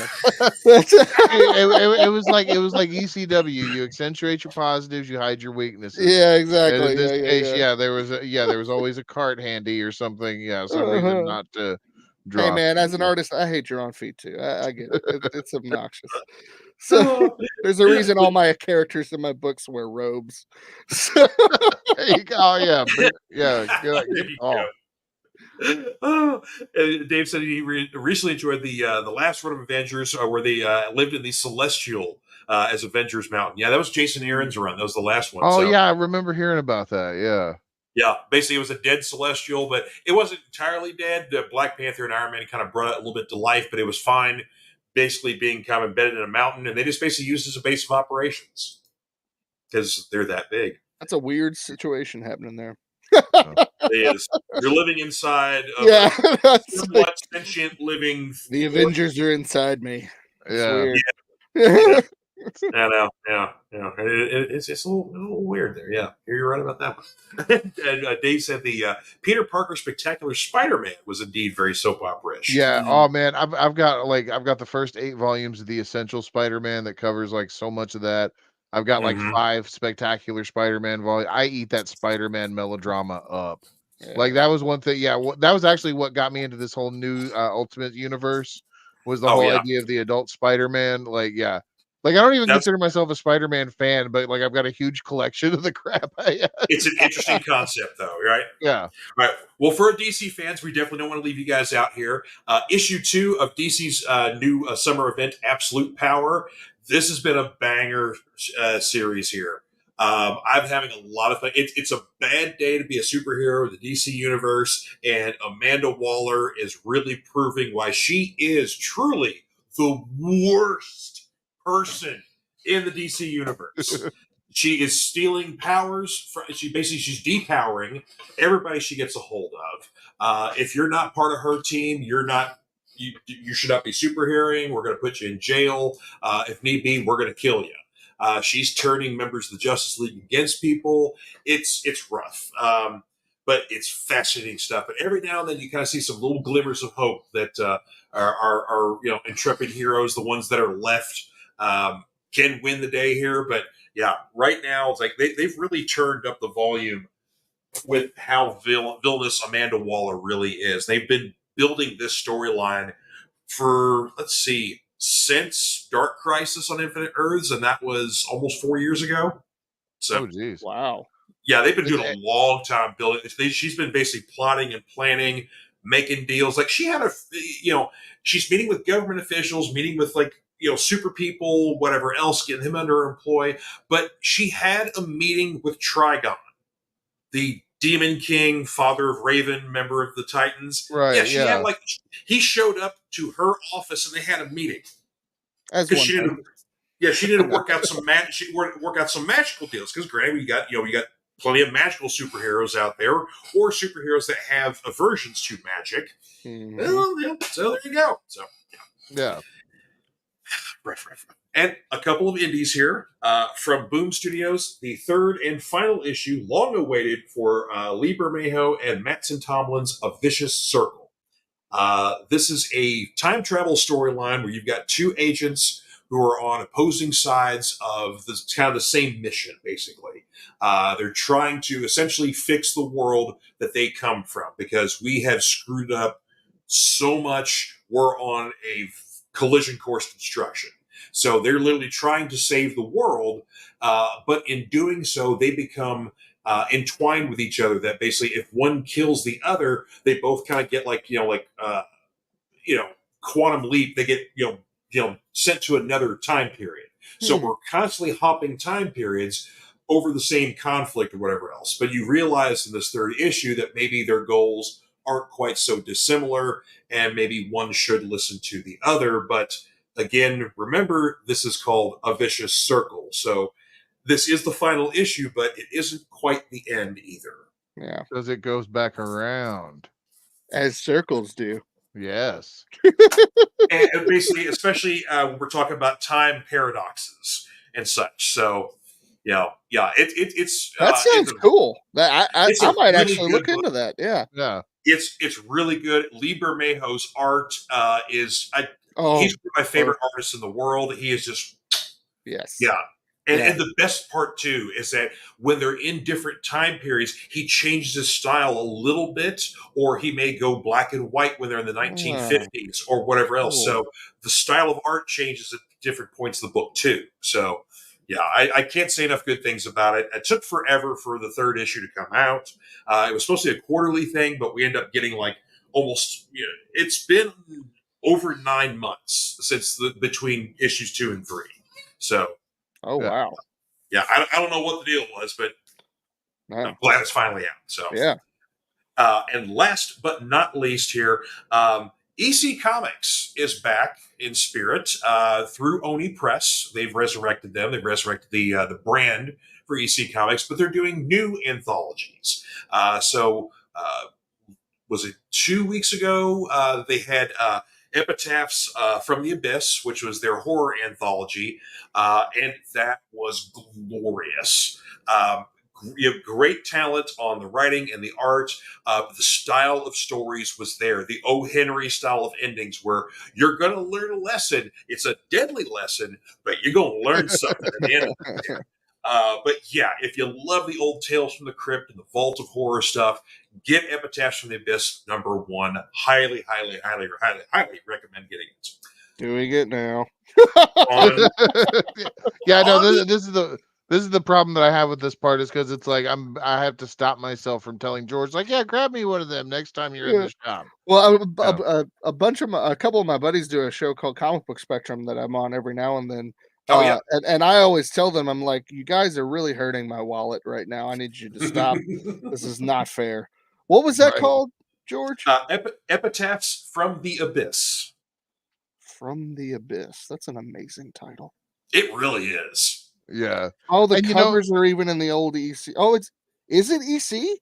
it was like ECW. You accentuate your positives, you hide your weaknesses. Yeah, exactly. And in this case, there was always a cart handy or something. Yeah, some reason not to draw. Hey man, as an artist, I hate drawing feet too. I get it. It's obnoxious. So there's a reason all my characters in my books wear robes. There you go. Dave said he recently enjoyed the last run of Avengers, where they lived in the Celestial as Avengers Mountain. Yeah, that was Jason Aaron's run. That was the last one. Oh yeah, I remember hearing about that. Yeah. Yeah, basically it was a dead Celestial, but it wasn't entirely dead. The Black Panther and Iron Man kind of brought it a little bit to life, but it was fine. Basically being kind of embedded in a mountain, and they just basically used it as a base of operations because they're that big. That's a weird situation happening there. It is. You're living inside of a somewhat sentient living. The Avengers are inside me. Yeah. I know, yeah. It's a little weird there. Yeah, you're right about that one. And, Dave said the Peter Parker Spectacular Spider-Man was indeed very soap opera-ish. Yeah. Oh man, I've got the first 8 volumes of the Essential Spider-Man that covers like so much of that. I've got like Mm-hmm. 5 Spectacular Spider-Man volumes. I eat that Spider-Man melodrama up. Like Yeah. that was one thing. Yeah, that was actually what got me into this whole new Ultimate Universe was the Oh whole yeah, idea of the adult Spider-Man. Like yeah. Like I don't even that's consider myself a Spider-Man fan, but like I've got a huge collection of the crap. it's an interesting concept though, right? Yeah. All right. Well, for DC fans, we definitely don't want to leave you guys out here. Issue 2 of DC's new summer event, Absolute Power. This has been a banger series here. I'm having a lot of fun. It's a bad day to be a superhero in the DC universe, and Amanda Waller is really proving why she is truly the worst person in the DC universe. She is stealing powers. She's depowering everybody she gets a hold of. If you're not part of her team, you're not. You should not be superheroing. We're going to put you in jail. If need be, we're going to kill you. She's turning members of the Justice League against people. It's rough, but it's fascinating stuff. But every now and then, you kind of see some little glimmers of hope that are intrepid heroes, the ones that are left, can win the day here. But yeah, right now it's like they've really turned up the volume with how villainous Amanda Waller really is. They've been building this storyline for, let's see, since Dark Crisis on Infinite Earths, and that was almost 4 years ago. So, Oh geez. Wow. yeah, they've been It's, doing a long time building. She's been basically plotting and planning, making deals. Like she had she's meeting with government officials, meeting with super people, whatever else, getting him under her employ. But she had a meeting with Trigon, the Demon King, father of Raven, member of the Titans. Yeah, right, she had yeah. he showed up to her office and they had a meeting As because one she does. didn't. Yeah, she needed to work out some work out some magical deals. Because granted, we got plenty of magical superheroes out there, or superheroes that have aversions to magic. Mhm. Well, yeah, so there you go. So Yeah. And a couple of indies here from Boom Studios. The third and final issue, long awaited, for Lee Bermejo and Mattson Tomlin's A Vicious Circle. This is a time travel storyline where you've got two agents who are on opposing sides of this kind of the same mission, basically. They're trying to essentially fix the world that they come from because we have screwed up so much. We're on a collision course destruction. So they're literally trying to save the world, but in doing so, they become entwined with each other. That basically, if one kills the other, they both kind of get quantum leap. They get sent to another time period. So we're constantly hopping time periods over the same conflict or whatever else. But you realize in this third issue that maybe their goals aren't quite so dissimilar, and maybe one should listen to the other. But again, remember, this is called A Vicious Circle. So this is the final issue, but it isn't quite the end either. Yeah. Because it goes back around. As circles do. Yes. And basically, especially when we're talking about time paradoxes and such. So, it's That sounds cool. I it's a might really actually good look into that. Yeah. Yeah. It's really good. Lee Bermejo's art is Oh, he's one of my favorite artists in the world. He is just yes. yeah. And, Yeah. and the best part too is that when they're in different time periods, he changes his style a little bit, or he may go black and white when they're in the 1950s or whatever else. Cool. So the style of art changes at different points of the book too. So yeah, I can't say enough good things about it. It took forever for the third issue to come out. It was supposed to be a quarterly thing, but we end up getting almost. It's been over 9 months since between issues 2 and 3. So. Oh, Yeah. wow. Yeah, I don't know what the deal was, but I'm glad it's finally out. So Yeah. And last but not least here, EC Comics is back in spirit through Oni Press. They've resurrected them. They've resurrected the brand for EC Comics, but they're doing new anthologies. Was it 2 weeks ago? They had Epitaphs from the Abyss, which was their horror anthology, and that was glorious. You have great talent on the writing and the art. The style of stories was there. The O. Henry style of endings, where you're going to learn a lesson. It's a deadly lesson, but you're going to learn something at the end of it. But yeah, if you love the old Tales from the Crypt and the Vault of Horror stuff, get Epitaphs from the Abyss #1. Highly, highly, highly, highly, highly recommend getting it. Doing it now. On, Yeah, no, on this is the problem that I have with this part, is because it's like I have to stop myself from telling George, like, yeah, grab me one of them next time you're in the shop. Well, Yeah. a couple of my buddies do a show called Comic Book Spectrum that I'm on every now and then. Oh, yeah. And I always tell them, I'm like, you guys are really hurting my wallet right now. I need you to stop. This is not fair. What was that Right. called, George? Epitaphs from the Abyss. From the Abyss. That's an amazing title. It really is. Yeah. Oh, the And you know- covers are even in the old EC. Oh, is it EC?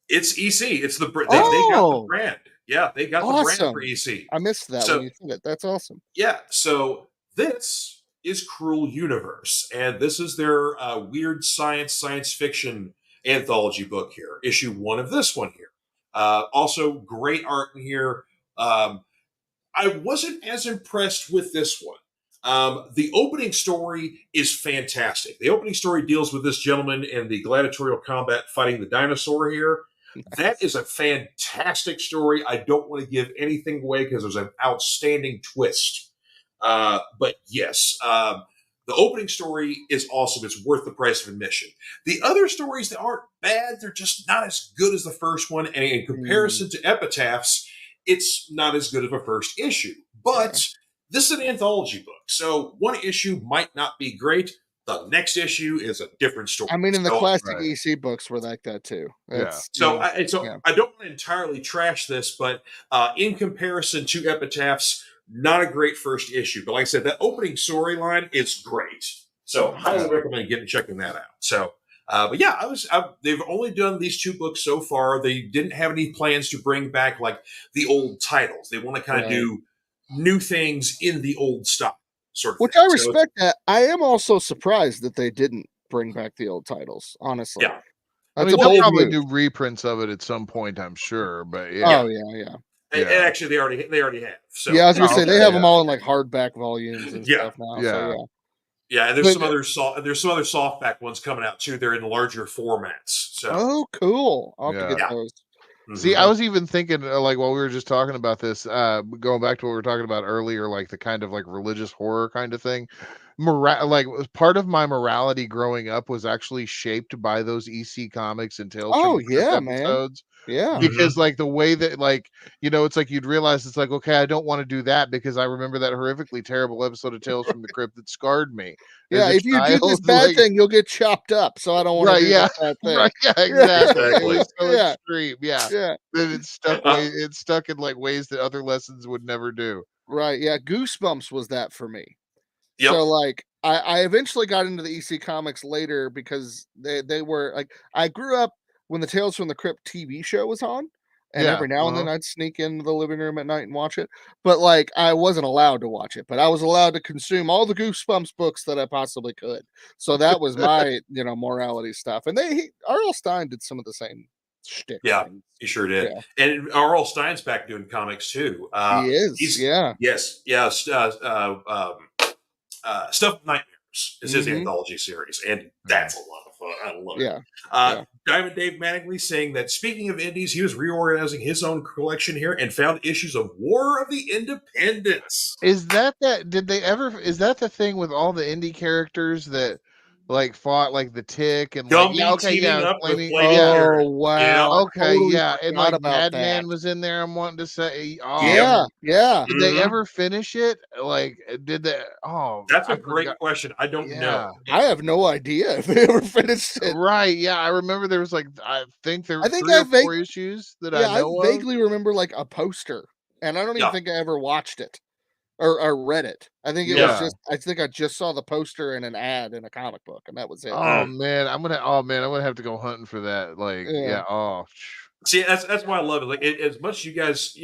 It's EC. It's they got the brand. Yeah, they got the brand for EC. I missed that when you said it. That's awesome. Yeah, so this is Cruel Universe, and this is their weird science fiction anthology book here. Issue 1 of this one here. Also, great art in here. I wasn't as impressed with this one. The opening story is fantastic. The opening story deals with this gentleman in the gladiatorial combat fighting the dinosaur here. That is a fantastic story. I don't want to give anything away because there's an outstanding twist. But yes, the opening story is awesome. It's worth the price of admission. The other stories that aren't bad, they're just not as good as the first one. And in comparison to Epitaphs, it's not as good of a first issue. But this is an anthology book. So one issue might not be great. The next issue is a different story. I mean, in the classic right. EC books were like that too. Yeah. I don't want to entirely trash this, but in comparison to Epitaphs, not a great first issue. But like I said, that opening storyline is great. So highly recommend checking that out. So, but yeah, they've only done these 2 books so far. They didn't have any plans to bring back like the old titles. They want to kind of do new things in the old style. Sort of Which thing. I respect that. I am also surprised that they didn't bring back the old titles, honestly. Yeah. I mean, they'll probably do reprints of it at some point, I'm sure. But yeah. Oh yeah. And actually, they already have. So yeah, I was gonna say they have them all in like hardback volumes and stuff now. Yeah. So, yeah, and there's some other softback ones coming out too. They're in larger formats. So cool. I'll have to get those. See, I was even thinking, like, while we were just talking about this, going back to what we were talking about earlier, like the kind of like religious horror kind of thing. Like part of my morality growing up was actually shaped by those EC comics and Tales from the Crypt episodes. Yeah. Because like the way that, like, you know, it's like you'd realize it's like, okay, I don't want to do that because I remember that horrifically terrible episode of Tales from the Crypt that scarred me. Yeah, if you do this bad thing, you'll get chopped up. So I don't want to do that bad thing. Right, yeah, exactly. It was so Yeah. extreme. Yeah. Then it's stuck in like ways that other lessons would never do. Right. Yeah. Goosebumps was that for me. Yep. So like I eventually got into the EC comics later because they were like, I grew up when the Tales from the Crypt TV show was on, and every now and then I'd sneak into the living room at night and watch it. But like I wasn't allowed to watch it, but I was allowed to consume all the Goosebumps books that I possibly could. So that was my morality stuff. And R.L. Stine did some of the same shtick. Yeah, things. he sure did. Yeah. And R.L. Stine's back doing comics too. He is. Yes. Yeah. Stuff of Nightmares is his anthology series, and that's a lot of fun. I love it. Diamond Dave Mattingly saying that speaking of indies, he was reorganizing his own collection here and found issues of War of the Independents. Is that the thing with all the indie characters that like fought like the Tick and Gumby up with Flaming wow. Okay, totally and like Madman was in there. I'm wanting to say, Did they ever finish it? Like, did they? Oh, that's a great question. I don't know. I have no idea if they ever finished it. Right? Yeah, I remember there was like I think there were 3 or 4 issues that I know I vaguely remember like a poster, and I don't even think I ever watched it. Or read it. I think it was just. I think I just saw the poster and an ad in a comic book, and that was it. Oh man, I'm gonna have to go hunting for that. Like, See, that's why I love it. Like, as much as you guys,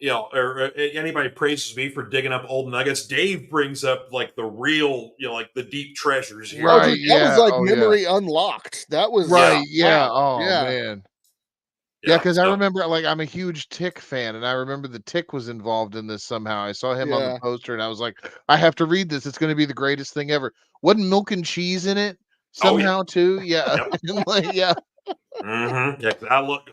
or anybody praises me for digging up old nuggets, Dave brings up like the real, like the deep treasures here. Oh, Right. dude, that was Yeah. like Oh, yeah. memory unlocked. That was Right. Yeah. wow. Oh, Yeah. man. Yeah, Yeah. because I So, remember, like, I'm a huge Tick fan, and I remember the Tick was involved in this somehow. I saw him on the Yeah. poster, and I was like, I have to read this. It's going to be the greatest thing ever. Wasn't Milk and Cheese in it oh yeah. somehow too? Yeah, Yep. and like, yeah, Yeah, 'cause I look.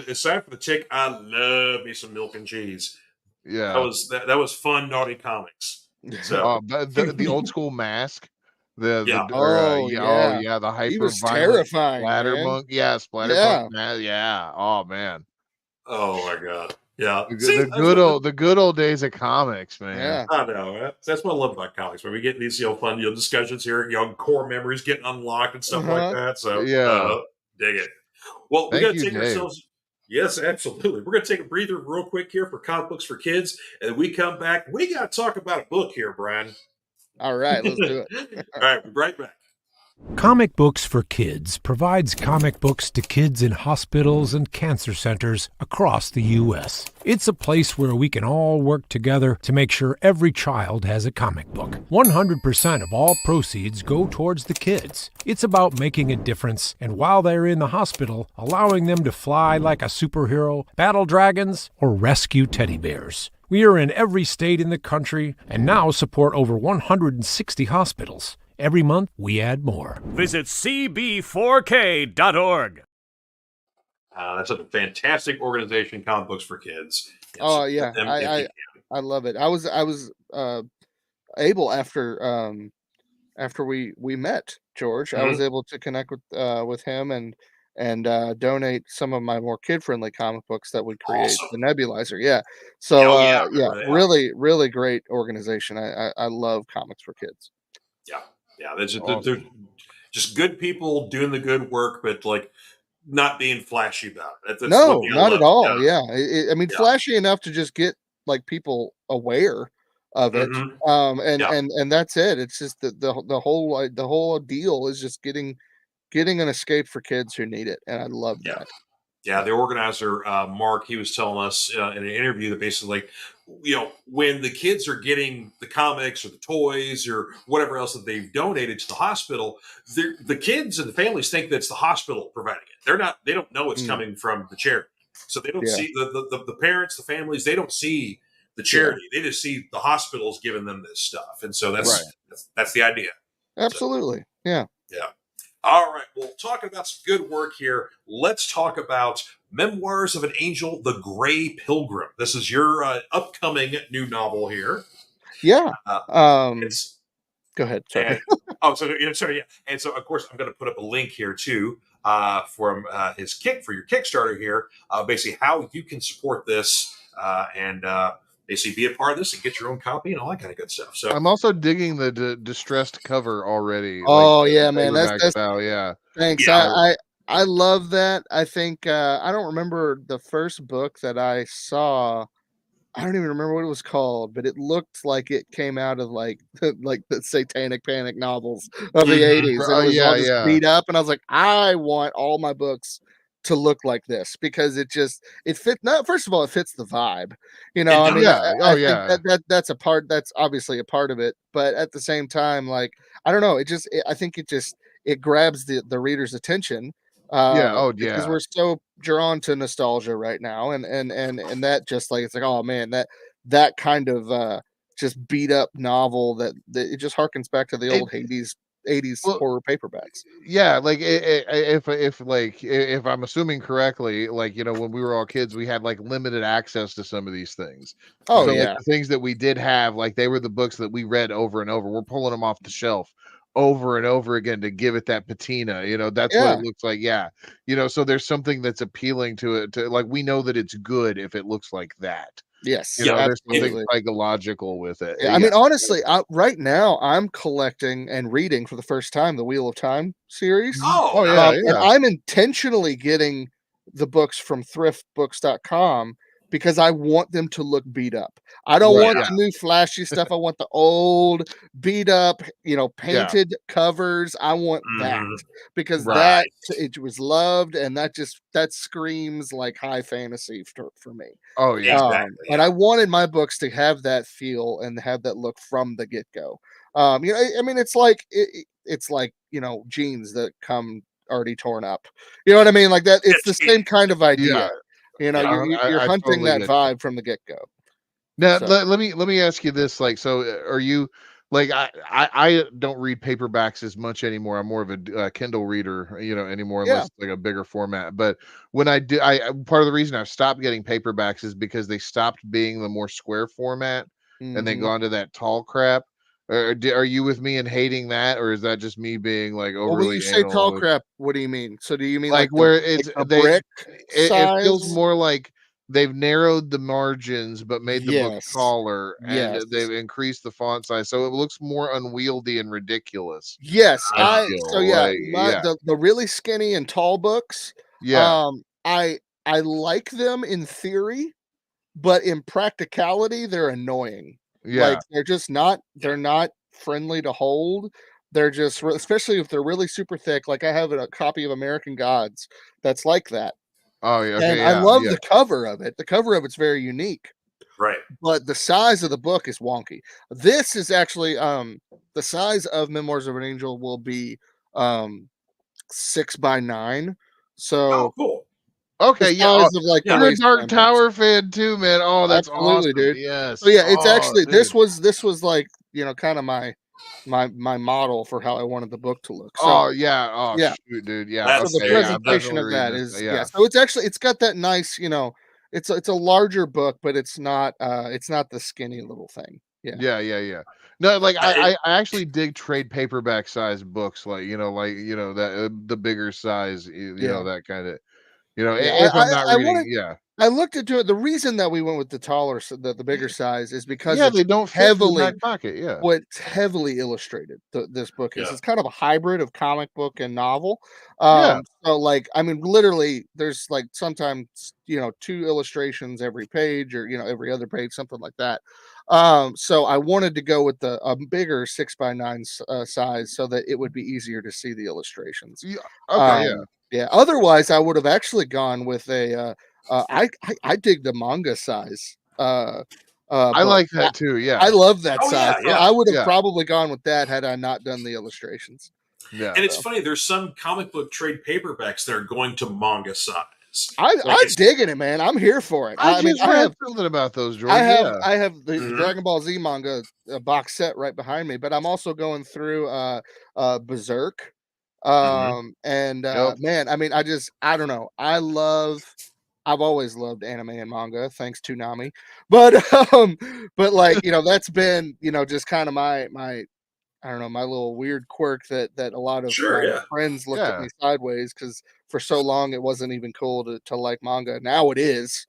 Aside from the Tick, I love me some milk and cheese. That yeah. was that was fun, naughty comics. So But the old school Mask, yeah. Oh, yeah, oh yeah. yeah, the He hyper was violent terrifying, man. Splatterpunk, yeah, Splatterpunk, Yeah. yeah. Oh man, Oh my god. Yeah. the, See, that's the good old days of comics, man. Yeah. I know. That's what I love about comics. When we get these fun discussions here, core memories getting unlocked and stuff like Uh-huh. that. So Yeah, dig it. Well, we got thank to you, take Dave. ourselves. Yes, absolutely. We're going to take a breather real quick here for comic books for kids, and we come back. We got to talk about a book here, Brian. All right, let's do it. All right, we'll be right back. Comic Books for Kids provides comic books to kids in hospitals and cancer centers across the U.S. It's a place where we can all work together to make sure every child has a comic book. 100% of all proceeds go towards the kids. It's about making a difference, and while they're in the hospital, allowing them to fly like a superhero, battle dragons, or rescue teddy bears. We are in every state in the country and now support over 160 hospitals. Every month, we add more. Visit cb4k.org. That's a fantastic organization, Comic Books for Kids. Oh yeah, Them if you I love it. I was able after we met George. I was Mhm. able to connect with him and donate some of my more kid friendly comic books that would create Awesome. the nebulizer. Yeah. So Oh, yeah, I yeah, remember that. really great organization. I love comics for kids. Yeah. They're Awesome. just good people doing the good work, but like not being flashy about it. That's one No, thing I not love. at all. Yeah. I mean, Yeah. flashy enough to just get like people aware of it. Hmm. Yeah. And that's it. It's just the whole the whole deal is just getting an escape for kids who need it. And I love Yeah. that. Yeah, the organizer, Mark, he was telling us in an interview that basically, like, when the kids are getting the comics or the toys or whatever else that they've donated to the hospital, the kids and the families think that's the hospital providing it. They don't know it's Mm, coming from the charity. So they don't yeah. see the parents, the families, they don't see the Yeah. charity. They just see the hospitals giving them this stuff. And so Right. that's the idea. So, Absolutely. Yeah. yeah. All right. Well, talking about some good work here, let's talk about Memoirs of an Angel, The Grey Pilgrim. This is your upcoming new novel here. Yeah. It's Go ahead. Sorry. and, sorry, yeah. And so, of course, I'm going to put up a link here too from for your Kickstarter here. Basically, how you can support this and basically be a part of this and get your own copy and all that kind of good stuff. So, I'm also digging the distressed cover already. Like Oh the yeah, man. paperback That's style, yeah. thanks. yeah. I love that. I think I don't remember the first book that I saw. I don't even remember what it was called, but it looked like it came out of like like the Satanic Panic novels of the Mhm. 80s, and it was Yeah, all just yeah. beat up. And I was like, I want all my books to look like this because it fit. Not first of all, it fits the vibe. I mean, Yeah. Oh, I think yeah. that's a part. That's obviously a part of it, but at the same time, like I don't know, I think it grabs the reader's attention Yeah. Oh, because yeah. we're so drawn to nostalgia right now and that just like it's like oh man that kind of just beat up novel that it just harkens back to the It old 80s well, horror paperbacks. yeah, like if I'm assuming correctly, like when we were all kids, we had like limited access to some of these things. Oh So like yeah. the things that we did have, like they were the books that we read over and over. We're pulling them off the shelf over and over again to give it that patina. That's what it Yeah. looks like. Yeah. So there's something that's appealing to it. To like we know that it's good if it looks like that. Yes, There's something absolutely. psychological with it. Yeah, I mean, honestly, right now I'm collecting and reading for the first time the Wheel of Time series. Oh, Oh yeah, nice. And yeah. I'm intentionally getting the books from thriftbooks.com because I want them to look beat up. I don't Right, want yeah. the new flashy stuff. I want the old beat up, painted covers. I want that Mhm. because Right. it was loved, and that screams like high fantasy for me. Oh yeah. Exactly. And I wanted my books to have that feel and have that look from the get go. I mean, it's like jeans that come already torn up. You know what I mean? Like that. It's the same kind of idea. Yeah, You're I hunting totally that get vibe from the get go. Now So let me ask you this, like, so are you like I don't read paperbacks as much anymore. I'm more of a Kindle reader, anymore, unless yeah, it's like a bigger format. But when I do, part of the reason I've stopped getting paperbacks is because they stopped being the more square format and they mhm. gone to that tall crap. Are you with me in hating that, or is that just me being like Well, when you overly say anal tall on it? crap, what do you mean? So do you mean Like like where it's a they brick it feels size? more like they've narrowed the margins but made the book Yes. taller, and Yes. they've increased the font size so it looks more unwieldy and ridiculous. Yes, I so feel yeah, like, my yeah, the really skinny and tall books, yeah, um, I like them in theory, but in practicality, they're annoying. Like, yeah. they're not friendly to hold. They're just especially if they're really super thick, like I have a copy of American Gods that's like that, Oh, yeah, and okay, I yeah, love yeah. the cover of it. The cover of it's very unique, Right. but the size of the book is wonky. This is actually, the size of Memoirs of an Angel will be, um 6 by 9. Oh, So cool. the Okay, yeah, size of like the Yeah. you're a Dark waistband books. Tower fan too, man. Oh, that's Absolutely, awesome. dude. So Yes. yeah, it's Oh, actually dude. this was like, kind of my model for how I wanted the book to look. So Oh, yeah. Oh, yeah. shoot, dude. Yeah, So That's the okay, yeah, I'm presentation definitely of reading that this. is, yeah. Yeah. So it's got that nice, it's a larger book, but it's not the skinny little thing. Yeah. Yeah, yeah, yeah. No, like it, I actually dig trade paperback size books, like that the bigger size, Yeah. that kind of, Yeah. if I'm not I reading, wanted yeah, I looked into it. The reason that we went with the the bigger size is because yeah, it's they don't fit in the heavily back pocket, yeah, what's heavily illustrated. This book is. yeah. It's kind of a hybrid of comic book and novel. yeah. So like, I mean, literally, there's like sometimes two illustrations every page, or every other page, something like that. So I wanted to go with a bigger 6 by 9 size so that it would be easier to see the illustrations. Yeah, okay, yeah. Um, yeah. Otherwise, I would have actually gone with a. I dig the manga size. I Book. like that too. I Yeah, love that Oh, size. yeah, So yeah. I would have yeah, probably gone with that had I not done the illustrations. yeah. And it's So funny. There's some comic book trade paperbacks that are going to manga size. Like I'm it's. digging it, man. I'm here for it. I I mean, just read something about those, George. Yeah. I have the Mhm. Dragon Ball Z manga box set right behind me, but I'm also going through Berserk. Mhm. And Yep. man, I mean, I don't know. I've always loved anime and manga, thanks to Nami. But but like, that's been, just kind of my I don't know, my little weird quirk that a lot of Sure. my Yeah. friends looked at Yeah. me sideways because for so long it wasn't even cool to like manga. Now it is.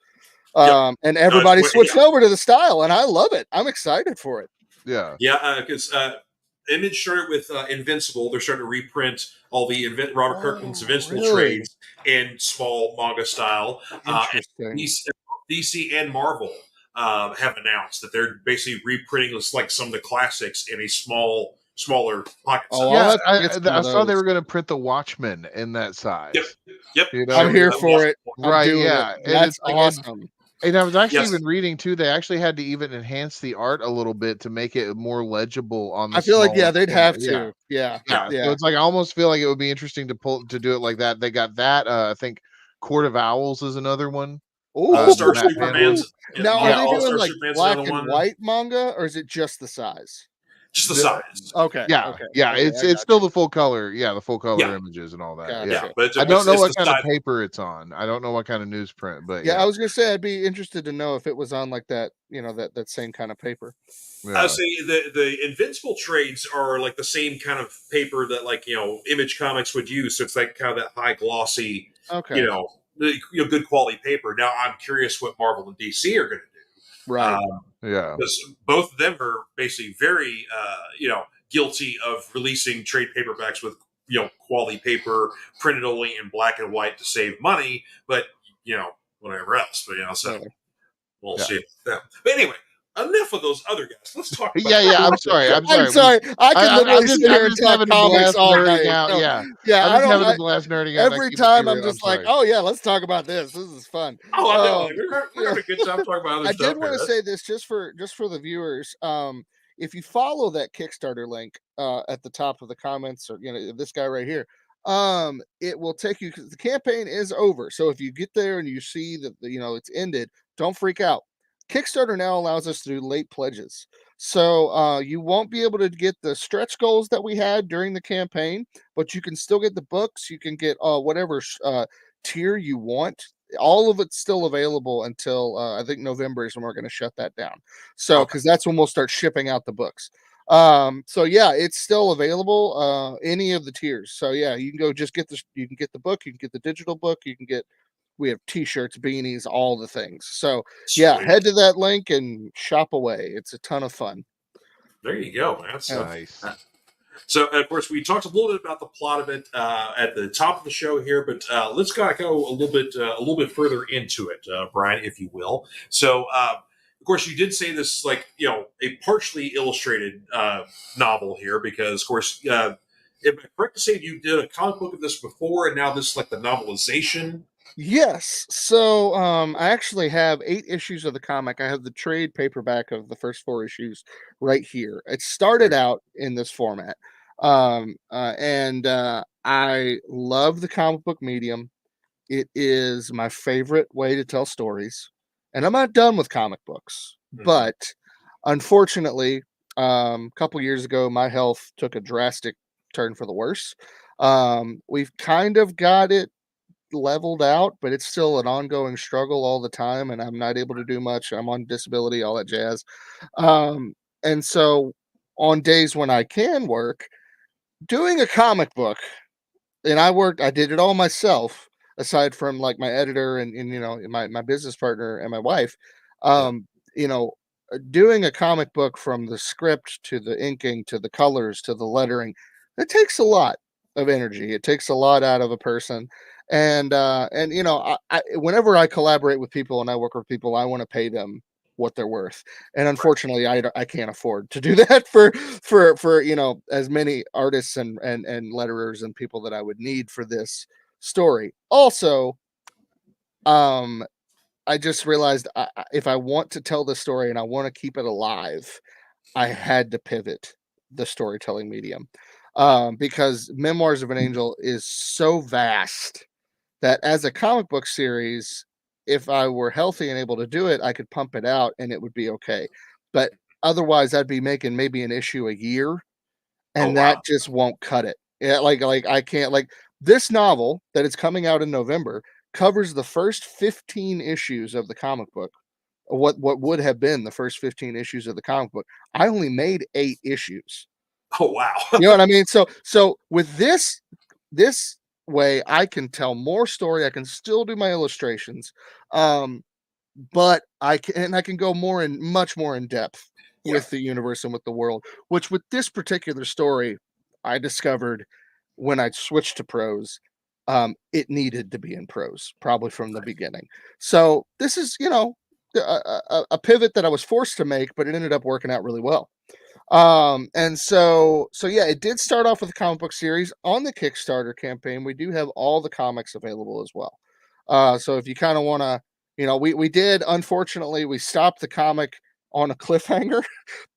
Yep. And No, it's everybody switched yeah. over to the style, and I love it. I'm excited for it. Yeah. Yeah. Because Image started with Invincible. They're starting to reprint all the Robert Kirkman's Oh, Invincible really? trades in small manga style. And Interesting. DC and Marvel have announced that they're basically reprinting this, like some of the classics in a smaller pocket Oh, I'll Yeah, size. have to get some I of saw they those. were gonna print the Watchmen in that Yep. size. Yep. I'm here for Watch- it. I'm Right, doing it. yeah, and That's it's like, awesome. and I was actually Yes. even reading too, they actually had to even enhance the art a little bit to make it more legible on the I feel like, smaller yeah, they'd format. have Yeah, to. Yeah. yeah. So Yeah. it's like I almost feel like it would be interesting to do it like that. They got that. I think Court of Owls is another one. All The Star Matt Ooh. Panel. Superman's. Now, are Yeah. they All doing Star like Superman's black another and one. white manga, or is it just the size? Just the The, size. Okay. yeah, Okay. yeah. Okay. I It's got still you. the full color. Yeah, the full color Yeah. images and all that. Yeah. Yeah. Gotcha. But I don't know it's what the kind of side. paper it's on. I don't know what kind of newsprint, but Yeah, yeah, I was gonna say I'd be interested to know if it was on like that, that same kind of paper. I would yeah, say the Invincible trades are like the same kind of paper that like Image Comics would use. So it's like kind of that high glossy, Okay. good quality paper. Now I'm curious what Marvel and DC are going to Right. do yeah. because both of them are basically very guilty of releasing trade paperbacks with quality paper printed only in black and white to save money, but whatever else. But so Totally. We'll Yeah. see them. But anyway, enough of those other guys. Let's talk about Yeah. I'm sorry. I'm sorry. I'm sorry. I can literally I'm sit here and just talk having a comics blast all nerding night. out. No, Yeah. yeah, I'm I just don't. having a blast nerding out. And I Every keep it time to I'm it. I'm just like, sorry. oh yeah, let's talk about this. This is fun. Oh, I know. We're Yeah. having a good time talking about other I stuff did want here. to say this just for the viewers. If you follow that Kickstarter link at the top of the comments, or this guy right here, it will take you, because the campaign is over. So if you get there and you see that it's ended, don't freak out. Kickstarter now allows us to do late pledges. So you won't be able to get the stretch goals that we had during the campaign, but you can still get the books. You can get whatever tier you want. All of it's still available until I think November is when we're going to shut that down. So because that's when we'll start shipping out the books. So yeah, it's still available, any of the tiers. So yeah, you can go just get you can get the book, you can get the digital book, we have t-shirts, beanies, all the things. So yeah, Sweet. head to that link and shop away. It's a ton of fun. There you go, man. So, Nice. so of course, we talked a little bit about the plot of it at the top of the show here, but let's go a little bit further into it, Brian, if you will. So, of course, you did say this is like a partially illustrated novel here, because, of course, am I correct to say you did a comic book of this before, and now this is like the novelization? Yes. So I actually have 8 issues of the comic. I have the trade paperback of the first 4 issues right here. It started out in this format. And I love the comic book medium. It is my favorite way to tell stories. And I'm not done with comic books, but unfortunately, a couple years ago, my health took a drastic turn for the worse. We've kind of got it leveled out, but it's still an ongoing struggle all the time, and I'm not able to do much. I'm on disability, all that jazz. And so on days when I can work, doing a comic book, and I did it all myself, aside from like my editor and my business partner and my wife. Yeah. You know, doing a comic book from the script to the inking to the colors to the lettering, it takes a lot of energy. It takes a lot out of a person. And whenever I collaborate with people and I work with people, I want to pay them what they're worth. And unfortunately, I can't afford to do that for as many artists and letterers and people that I would need for this story. Also, I just realized if I want to tell the story and I want to keep it alive, I had to pivot the storytelling medium, because Memoirs of an Angel is so vast that as a comic book series, if I were healthy and able to do it, I could pump it out and it would be okay. But otherwise, I'd be making maybe an issue a year, Oh, and wow. that just won't cut it. Yeah, like I can't, like, this novel that is coming out in November covers the first 15 issues of the comic book. What would have been the first 15 issues of the comic book. I only made 8 issues. Oh, wow. You know what I mean? So with this way, I can tell more story. I can still do my illustrations, but I can go much more in depth Yeah. with the universe and with the world. Which with this particular story, I discovered when I switched to prose, it needed to be in prose probably from the beginning. So this is a pivot that I was forced to make, but it ended up working out really well. And so yeah, it did start off with a comic book series. On the Kickstarter campaign, we do have all the comics available as well. So if you kind of want to, we did, unfortunately, we stopped the comic on a cliffhanger,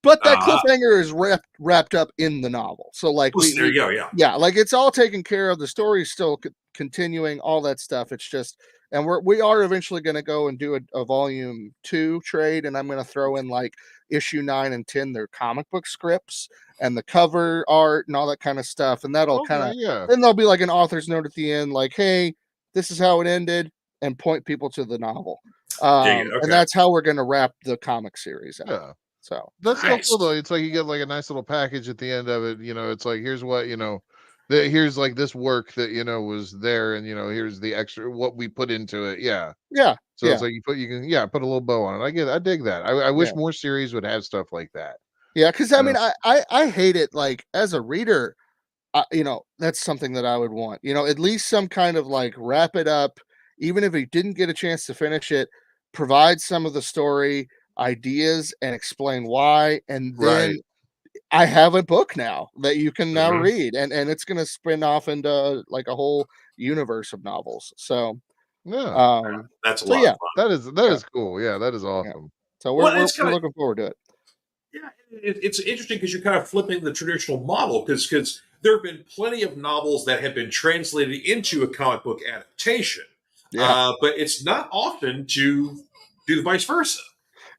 but that cliffhanger is wrapped up in the novel. So like there you go. yeah, like it's all taken care of. The story is still continuing, all that stuff. It's just, and we are eventually going to go and do a volume 2 trade, and I'm going to throw in like issue 9 and 10, their comic book scripts and the cover art and all that kind of stuff. And that'll kind of, then there'll be like an author's note at the end, like, hey, this is how it ended, and point people to the novel. Okay. And that's how we're going to wrap the comic series out. Yeah. So that's still cool though. It's like you get like a nice little package at the end of it. It's like, here's what, here's like this work that, was there, and, here's the extra, what we put into it. Yeah. Yeah. So it's like you can put a little bow on it. I dig that. I wish more series would have stuff like that. Yeah. Cause I mean, I hate it. Like as a reader, that's something that I would want, at least some kind of like wrap it up, even if you didn't get a chance to finish it. provide some of the story ideas and explain why, and then I have a book now that you can now read, and it's going to spin off into like a whole universe of novels. So Yeah. That's a so lot yeah, of fun. That is cool. Yeah, that is yeah. awesome. So Well, we're it's kind of looking forward to it. Yeah, it's interesting because you're kind of flipping the traditional model because there have been plenty of novels that have been translated into a comic book adaptation, Yeah. but it's not often to do the vice versa.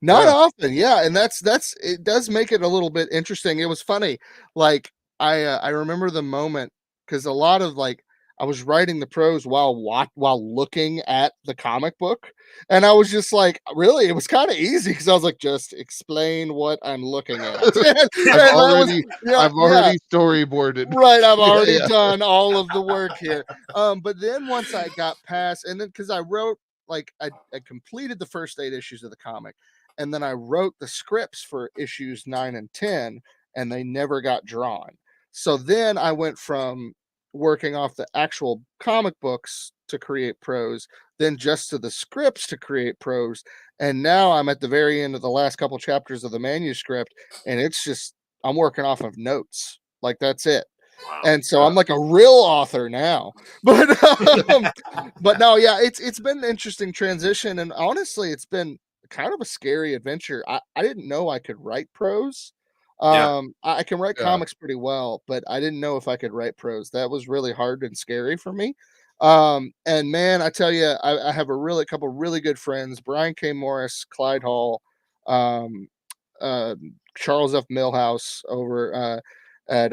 Not Yeah. often, yeah, and that's it does make it a little bit interesting. It was funny, like I remember the moment because a lot of like I was writing the prose while looking at the comic book, and I was just like, really, it was kind of easy because I was like, just explain what I'm looking at, and that was I've yeah, already storyboarded. right. I've Yeah, already yeah. done all of the work here. But then once I got past, and then because I wrote like I completed the first 8 issues of the comic, and then I wrote the scripts for issues 9 and 10, and they never got drawn. So then I went from working off the actual comic books to create prose, then just to the scripts to create prose, and now I'm at the very end of the last couple chapters of the manuscript, and it's just I'm working off of notes. Like that's it. Wow. And so I'm like a real author now. But no, yeah, it's been an interesting transition, and honestly, it's been kind of a scary adventure. I didn't know I could write prose. Yeah. I can write Yeah. comics pretty well, but I didn't know if I could write prose. That was really hard and scary for me. And man, I tell you, I have a couple really good friends, Brian K. Morris, Clyde Hall, um, uh, Charles F. Millhouse over at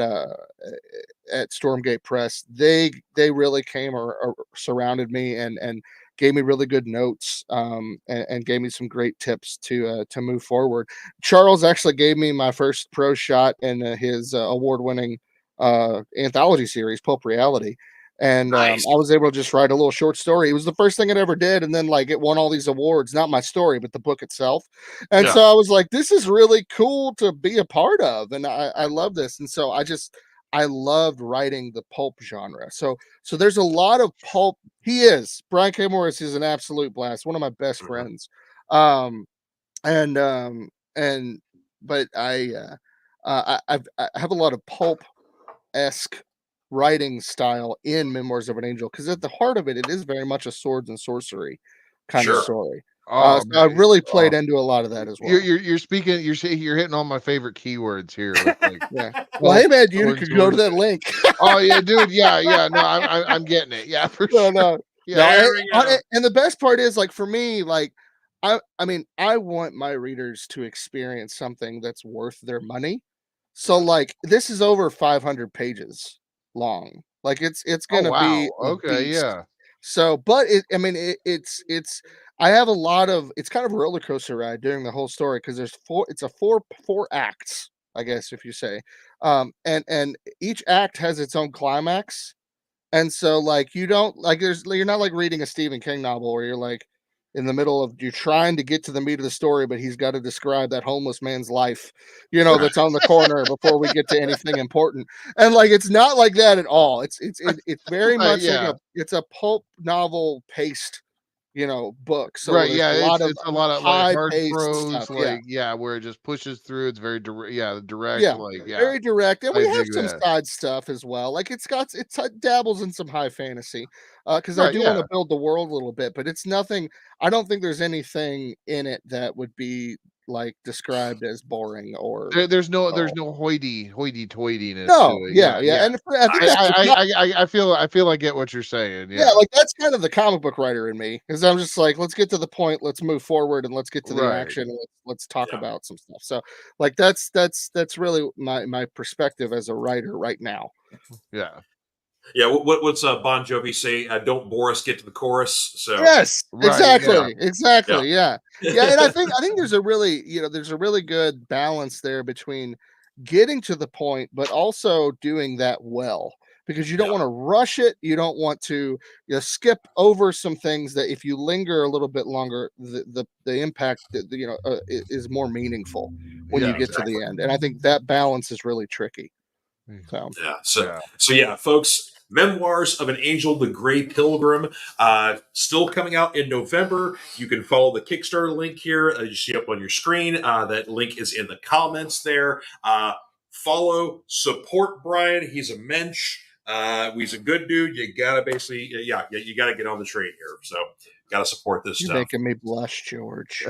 at Stormgate Press. They really came or surrounded me and gave me really good notes, and gave me some great tips to move forward. Charles actually gave me my first pro shot in his award-winning anthology series, Pulp Reality. And Nice. I was able to just write a little short story. It was the first thing it ever did, and then like it won all these awards. Not my story, but the book itself. And Yeah. so I was like, "This is really cool to be a part of," and I love this. And so I loved writing the pulp genre. So there's a lot of pulp. He is Brian K. Morris is an absolute blast. One of my best Mhm. friends. Um, and but I have a lot of pulp esque writing style in Memoirs of an Angel because at the heart of it, it is very much a swords and sorcery kind of Sure. story. Oh So I man. really played Oh. into a lot of that as well. You're speaking. You're hitting all my favorite keywords here. With like, Yeah. Well, hey man, you swords, could go to swords. that link. Oh yeah, dude. Yeah. No, I'm getting it. Yeah, for No, sure. no, Yeah. no. There we go. And the best part is, like for me, like I mean, I want my readers to experience something that's worth their money. So, like, this is over 500 pages long. Like, it's Oh gonna be wow. a Okay. beast. Yeah. So, but I mean, it's. I have a lot of. It's kind of a roller coaster ride during the whole story because there's four. It's a four acts, I guess, if you say. And each act has its own climax. And so like you don't like you're not like reading a Stephen King novel where you're like in the middle of you're trying to get to the meat of the story, but he's got to describe that homeless man's life, that's on the corner before we get to anything important. And like it's not like that at all. It's very much like Yeah. it's a pulp novel paced, book. So Right. there's Yeah. a lot of It's a lot of like high hard paced prose. stuff. Yeah. Like where it just pushes through. It's very direct. Yeah. Direct. Yeah, Like yeah. very direct, and I we have dig some that. side stuff as well. Like it's dabbles in some high fantasy, because I Right. do want Yeah. to build the world a little bit, but it's nothing. I don't think there's anything in it that would be like described as boring or. There's no Oh. hoity-toityness to No, it. yeah, Yeah. yeah, Yeah. and I think Nice. that's the job. I feel I get what you're saying. Yeah, Yeah. like that's kind of the comic book writer in me, because I'm just like, let's get to the point, let's move forward, and let's get to the Right. action, and let's talk Yeah. about some stuff. So, like that's really my perspective as a writer right now. Yeah. Yeah. What's Bon Jovi say? Don't bore us. Get to the chorus. So Yes, Right. Yeah. exactly, yeah. Yeah, and I think there's a really good balance there between getting to the point, but also doing that well, because you don't Yeah. wanna rush it, you don't want to, skip over some things that if you linger a little bit longer, the impact that, is more meaningful when you Yeah. get to the end, and I think that balance is really tricky, so yeah. So Yeah. so yeah, folks. Memoirs of an Angel, the Grey Pilgrim, still coming out in November. You can follow the Kickstarter link here. You see up on your screen. That link is in the comments there. Follow, support Brian. He's a mensch. He's a good dude. You gotta basically, you gotta get on the train here. So, gotta support this You're stuff. making me blush, George.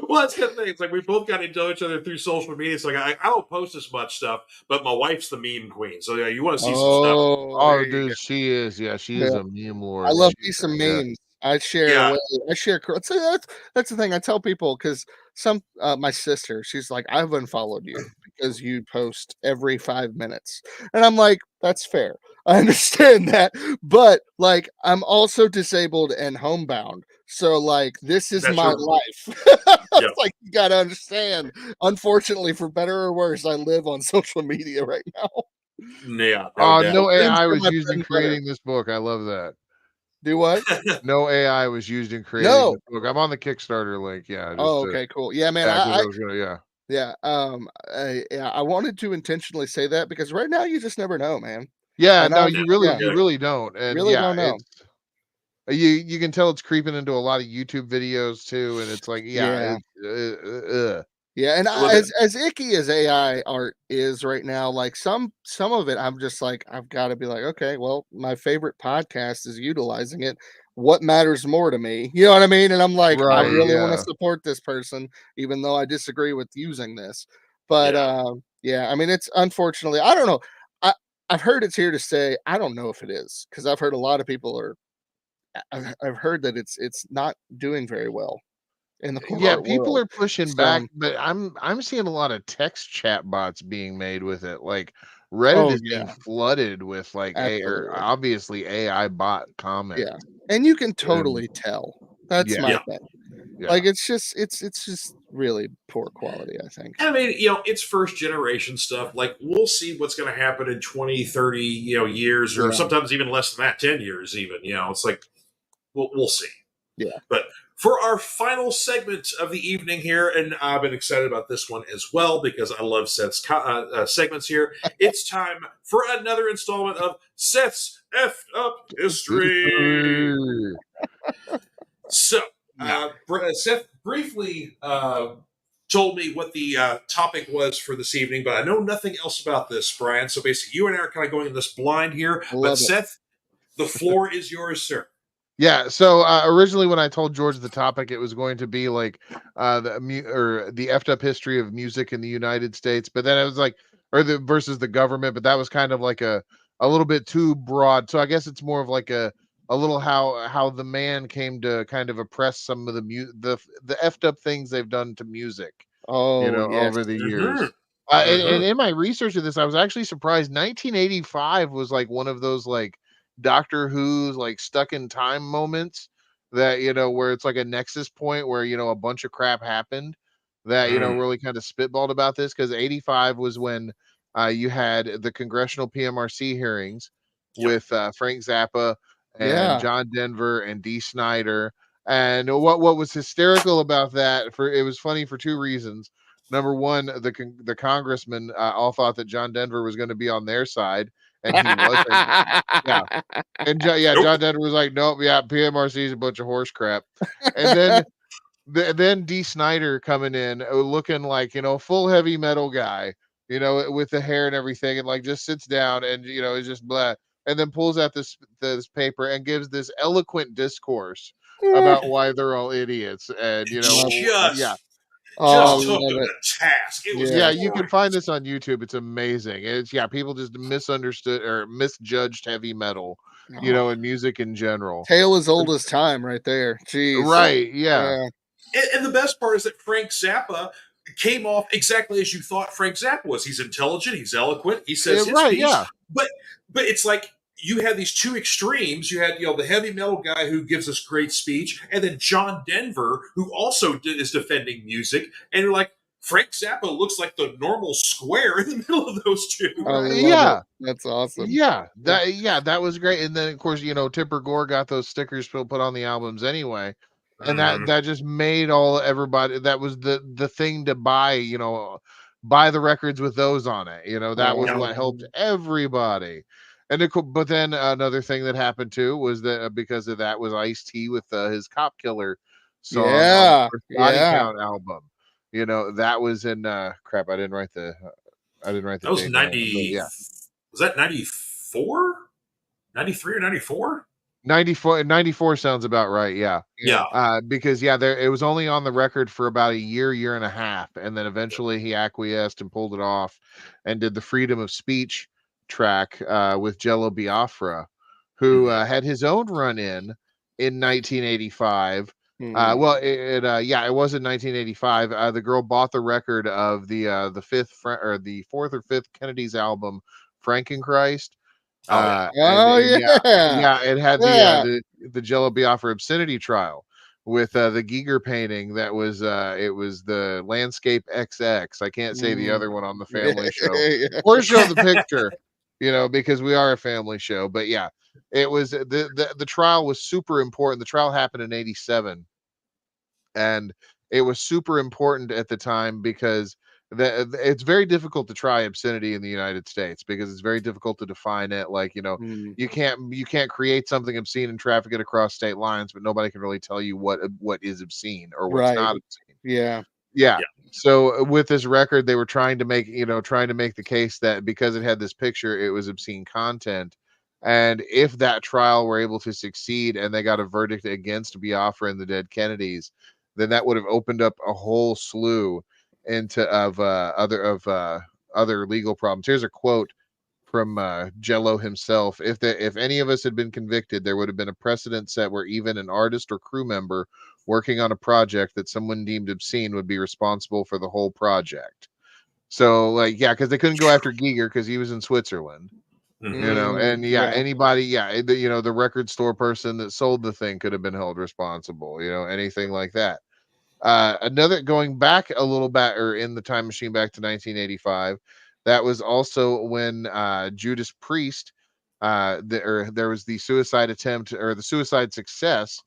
Well, that's the thing. It's like we both got to know each other through social media. It's like I don't post as much stuff, but my wife's the meme queen. So yeah, you want to see some stuff? Oh, dude, she is. Yeah, she is Yeah. a meme lord. I love She- me some yeah. memes. I share Yeah. away. I share. So that's the thing. I tell people because my sister, she's like, I've unfollowed you because you post every 5 minutes, and I'm like, that's fair. I understand that, but like, I'm also disabled and homebound, so like, this is That's my your- life. Yep. It's like you gotta understand. Unfortunately, for better or worse, I live on social media right now. Yeah. Oh, doubt. no Friends AI are was my used in bread and butter. creating this book. I love that. Do what? No AI was used in creating No. this book. I'm on the Kickstarter link. Yeah. Just Oh, to- okay, cool. Yeah, man. yeah, 'cause I was gonna, yeah. Yeah, I wanted to intentionally say that because right now you just never know, man. Yeah, And no, I- you yeah. really don't. And Really yeah, don't know. it's you can tell it's creeping into a lot of YouTube videos too, and it's like, yeah, it's, Yeah, and Well, as icky as AI art is right now, like some of it, I'm just like, I've got to be like, okay, well, my favorite podcast is utilizing it. What matters more to me? You know what I mean? And I'm like, I Right, really want yeah. to support this person, even though I disagree with using this. But Yeah. yeah, I mean, it's unfortunately, I don't know. I've heard it's here to stay. I don't know if it is because I've heard a lot of people are. I've heard that it's not doing very well in the core Yeah, art people world. are pushing So, back, but I'm seeing a lot of text chat bots being made with it. Like Reddit Oh, is being flooded with like or absolutely. obviously AI bot comments. Yeah, and you can totally tell. That's Yeah. my Yeah. thing. Yeah. Like it's just really poor quality, I think. I mean, it's first generation stuff. Like, we'll see what's going to happen in 20, 30, years, or Yeah. sometimes even less than that, 10 years even. It's like, we'll see. Yeah. But for our final segment of the evening here, and I've been excited about this one as well because I love Seth's segments here. It's time for another installment of Seth's F'd Up History. So, Seth briefly told me what the topic was for this evening, but I know nothing else about this, Brian. So basically, you and I are kind of going in this blind here. Love But it. Seth, the floor is yours, sir. Yeah, so originally when I told George the topic, it was going to be like the effed up history of music in the United States, but then it was like versus the government, but that was kind of like a little bit too broad. So I guess it's more of like a little how the man came to kind of oppress some of the effed up things they've done to music, Oh, yes. over the years. Mhm. And in my research of this, I was actually surprised. 1985 was like one of those like Doctor Who's like stuck in time moments that where it's like a nexus point where a bunch of crap happened that really kind of spitballed about this, because 85 was when you had the congressional PMRC hearings Yep. with Frank Zappa and Yeah. John Denver and Dee Snider. And what was hysterical about that, it was funny for two reasons. Number one, the congressmen all thought that John Denver was going to be on their side, and he wasn't. Yeah. And Nope. John Denver was like, nope, yeah, PMRC is a bunch of horse crap. And then then Dee Snider coming in looking like, full heavy metal guy, with the hair and everything, and like just sits down and is just blah, and then pulls out this paper and gives this eloquent discourse about why they're all idiots. And Just Oh, took love them it. to task. It was yeah, you can glorious. find this on YouTube. It's amazing. It's people just misunderstood or misjudged heavy metal, and music in general. Tale as old as time, right there. Jeez. Right? Yeah. And the best part is that Frank Zappa came off exactly as you thought Frank Zappa was. He's intelligent, he's eloquent, he says his Right, piece. yeah. But it's like you had these two extremes. You had the heavy metal guy who gives this great speech, and then John Denver, who also is defending music. And you're like, Frank Zappa looks like the normal square in the middle of those two. I love Yeah. it. That's awesome. Yeah, that was great. And then of course, Tipper Gore got those stickers put on the albums anyway. And that just made everybody, that was the thing to buy, buy the records with those on it. That was Yeah. what helped everybody. And but then another thing that happened too was that because of that was Ice-T with his Cop Killer song on the Yeah, first Body yeah. Count album. That was in crap. I didn't write the That was date down, but 90. yeah. Was that 94? 93 or 94? 94 sounds about right. Yeah. Yeah. Because it was only on the record for about a year and a half, and then eventually he acquiesced and pulled it off, and did the Freedom of Speech track with Jello Biafra, who had his own run in 1985. Well, it was in 1985. The girl bought the record of the fourth or fifth Kennedy's album, Frankenchrist. Oh, yeah. Oh, yeah. It had Yeah. the Jello Biafra obscenity trial with the Giger painting. That was it was the Landscape XX. I can't say the other one on the family show Yeah. or show the picture, because we are a family show. But yeah, it was the trial was super important. The trial happened in '87, and it was super important at the time because it's very difficult to try obscenity in the United States because it's very difficult to define it. Like, Mm. you can't create something obscene and traffic it across state lines, but nobody can really tell you what is obscene or what's Right. not obscene. Yeah. Yeah. Yeah. So with this record, they were trying to make the case that because it had this picture, it was obscene content. And if that trial were able to succeed and they got a verdict against Biafra and the dead Kennedys, then that would have opened up a whole slew of other legal problems. Here's a quote from Jello himself. If any of us had been convicted, there would have been a precedent set where even an artist or crew member working on a project that someone deemed obscene would be responsible for the whole project. So, like, yeah, because they couldn't go after Giger because he was in Switzerland. And Yeah. anybody, the record store person that sold the thing could have been held responsible, anything like that. Another, going back a little bit, or in the time machine back to 1985, that was also when Judas Priest, there was the suicide attempt or the suicide success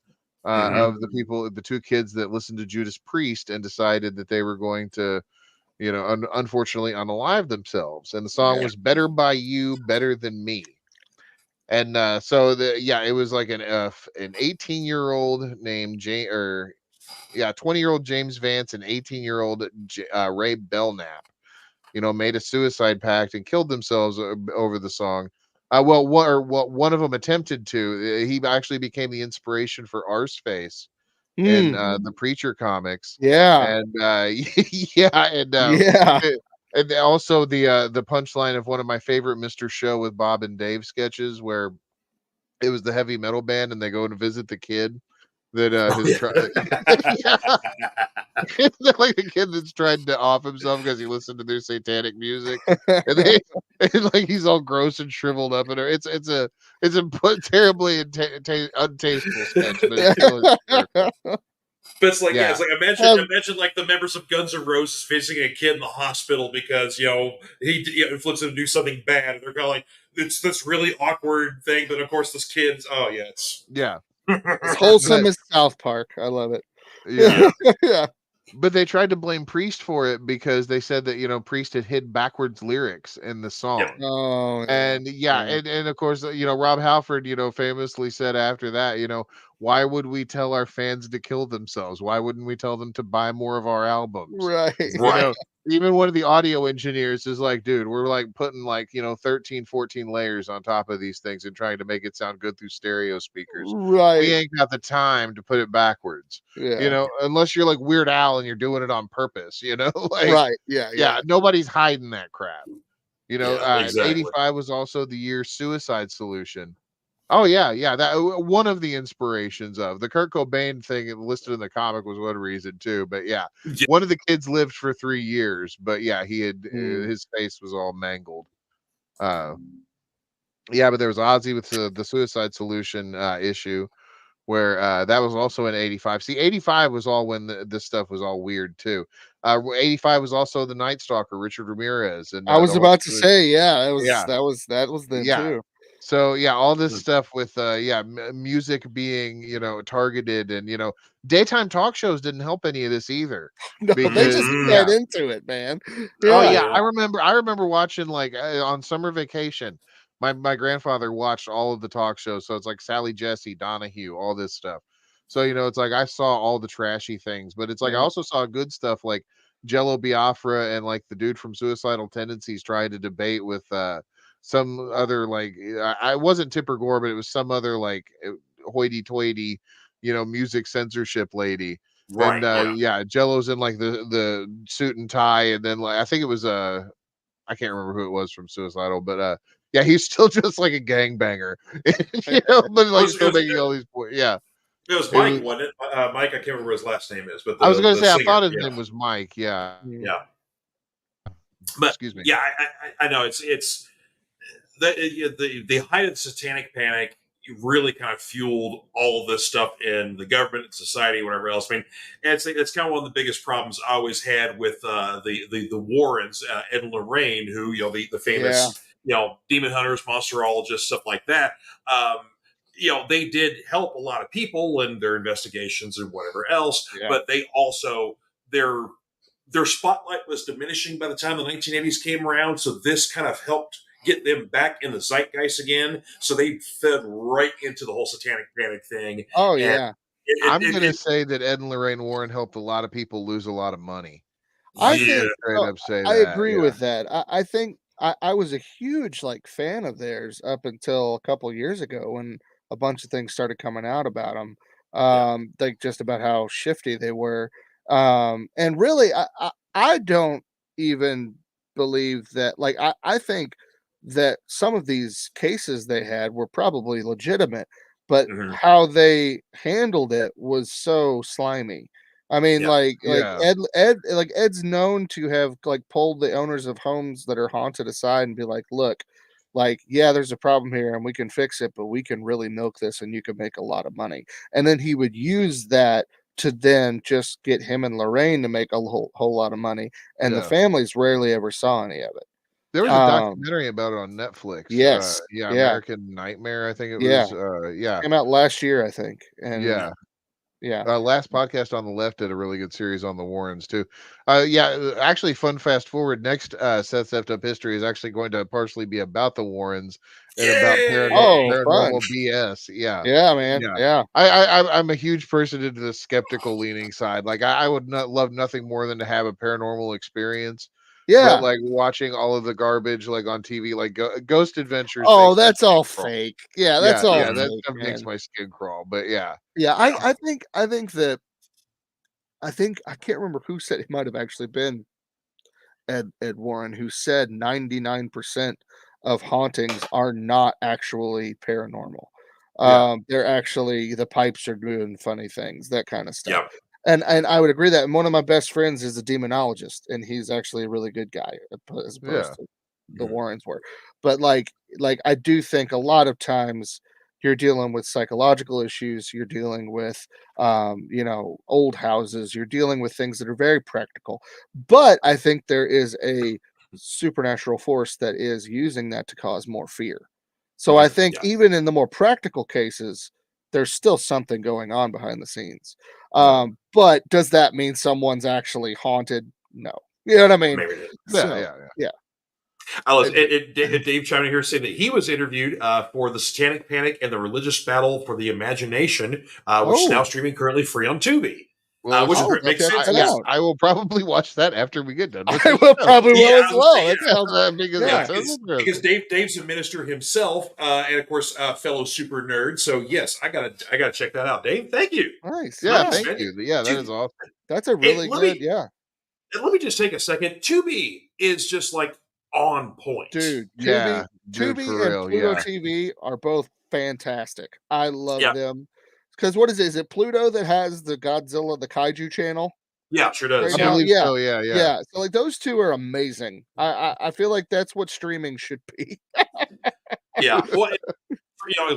of the two kids that listened to Judas Priest and decided that they were going to, unfortunately unalive themselves. And the song was "Better by You, Better Than Me." And it was like an 18-year-old named 20-year-old James Vance and 18-year-old Ray Belknap, made a suicide pact and killed themselves over the song. One of them attempted to. He actually became the inspiration for Arseface in the Preacher comics. Yeah. And Yeah. and also the punchline of one of my favorite Mr. Show with Bob and Dave sketches, where it was the heavy metal band and they go to visit the kid that like the kid that's tried to off himself because he listened to their satanic music, and like he's all gross and shriveled up, and it's a terribly untasteful sketch, but it's still hysterical. But it's like, Yeah. it's like imagine like the members of Guns N' Roses visiting a kid in the hospital because he inflicts him to do something bad, and they're kind of like, it's this really awkward thing. But of course, this kid's it's It's wholesome as South Park. I love it. Yeah. Yeah. But they tried to blame Priest for it because they said that Priest had hid backwards lyrics in the song. Oh, And and of course, Rob Halford, famously said after that, why would we tell our fans to kill themselves? Why wouldn't we tell them to buy more of our albums? right. Even one of the audio engineers is like, dude, we're like putting 13, 14 layers on top of these things and trying to make it sound good through stereo speakers. Right. We ain't got the time to put it backwards. Unless you're like Weird Al and you're doing it on purpose, Right. Yeah. Nobody's hiding that crap. exactly. 85 was also the year Suicide Solution. Oh yeah, that one of the inspirations of the Kurt Cobain thing listed in the comic was one reason too. But one of the kids lived for 3 years, but he had his face was all mangled. But there was Ozzy with the Suicide Solution issue, where that was also in 85. See, 85 was all when this stuff was all weird too. 85 was also the Night Stalker, Richard Ramirez, and I was the about to whole say, that was then too. So yeah, all this Mm. stuff with music being, targeted, and daytime talk shows didn't help any of this either, No, they because just Mhm. fed yeah. into it, man. Oh Yeah. yeah, Yeah. I remember watching, like, on summer vacation. My grandfather watched all of the talk shows, so it's like Sally Jesse, Donahue, all this stuff. So it's like I saw all the trashy things, but it's like I Yeah. also saw good stuff like Jello Biafra, and like the dude from Suicidal Tendencies tried to debate with some other, like, I wasn't Tipper Gore, but it was some other, like, hoity-toity, music censorship lady. And Right. Yeah. yeah, Jello's in like the suit and tie, and then, like, I think it was I can't remember who it was from Suicidal, but yeah, he's still just like a gangbanger, but It like was, it still was, making all these points. Yeah, it was it Mike, was. wasn't it? Mike, I can't remember what his last name is, but I was the gonna the say I singer. thought his Yeah. name was Mike. Yeah, Mm. Yeah. But excuse me. yeah, I know it's the height of the satanic panic really kind of fueled all of this stuff in the government and society, whatever else. I mean, it's kind of one of the biggest problems I always had with the Warrens, Ed and Lorraine, who the Yeah. famous demon hunters, monsterologists, stuff like that. Um, they did help a lot of people in their investigations and whatever else, Yeah. but they also their spotlight was diminishing by the time the 1980s came around. So this kind of helped get them back in the zeitgeist again. So they fed right into the whole satanic panic thing. Oh And yeah. I'm gonna say that Ed and Lorraine Warren helped a lot of people lose a lot of money. I I'm just yeah, gonna think straight so. up say I that. agree Yeah, with that. I think I was a huge like fan of theirs up until a couple years ago when a bunch of things started coming out about them. yeah, Like just about how shifty they were. And really, I don't even believe that. Like I think that some of these cases they had were probably legitimate, but mhm, how they handled it was so slimy. I mean, yeah, like yeah, Ed's known to have, like, pulled the owners of homes that are haunted aside and be like, "Look, like, yeah, there's a problem here and we can fix it, but we can really milk this and you can make a lot of money." And then he would use that to then just get him and Lorraine to make a whole lot of money, and the yeah. families rarely ever saw any of it. There was a Um, documentary about it on Netflix. yes. Yeah, Yeah. American Nightmare, I think it Yeah. was. Yeah, Came out last year, I think, and yeah. yeah. Last podcast on the left did a really good series on the Warrens too. Yeah, actually, fun fast forward. Next, Seth's Effed Up History is actually going to partially be about the Warrens and about Oh, yay, fun. paranormal BS. Yeah, Yeah, man. yeah. Yeah. I'm a huge person into the skeptical leaning side. Like I would not love nothing more than to have a paranormal experience. But Yeah. like watching all of the garbage like on TV, like Ghost Adventures, Oh, makes my that's skin all crawl. fake. Yeah, that's Yeah, all yeah, mhm, that fake, stuff makes man. my skin crawl. But yeah, Yeah, yeah, I think that I think I can't remember who said it might have actually been Ed Warren who said 99% of hauntings are not actually paranormal. yeah, They're actually the pipes are doing funny things, that kind of stuff. yeah, And I would agree that. And one of my best friends is a demonologist, and he's actually a really good guy as opposed yeah, to the mhm, Warrens were. But like I do think a lot of times you're dealing with psychological issues, you're dealing with old houses, you're dealing with things that are very practical. But I think there is a supernatural force that is using that to cause more fear. So I mhm, think yeah, even in the more practical cases, there's still something going on behind the scenes. yeah, But does that mean someone's actually haunted? No. You know what I mean? maybe not. yeah, So, yeah, yeah. I was yeah. Dave chiming in here saying that he was interviewed for the Satanic Panic and the Religious Battle for the Imagination, which is now Oh, streaming currently free on Tubi, Well, which is I'll great. go Makes check sense that yeah, because out. I will probably watch that after we get done with I this will show. probably yeah, will as I was gonna well. say That yeah, sounds Because yeah, that yeah. sounds because interesting. Dave's a minister himself, and of course, fellow super nerd. So yes, I gotta check that out. Dave, thank you, Nice. Yeah, Yeah. nice thank man. you. Yeah, that is Dude, awesome. That's a it, really good, yeah. let me just take a second. Tubi is just like on point. Dude, Yeah, dude, Tubi for and real. Pluto Yeah, TV are both fantastic. I love Yeah, them. Because what is it? Is it Pluto that has the Godzilla, the Kaiju channel yeah, sure right I does. Yeah, now? believe Yeah. so. Yeah, yeah, Yeah. So like those two are amazing. I feel like that's what streaming should be. yeah. Well,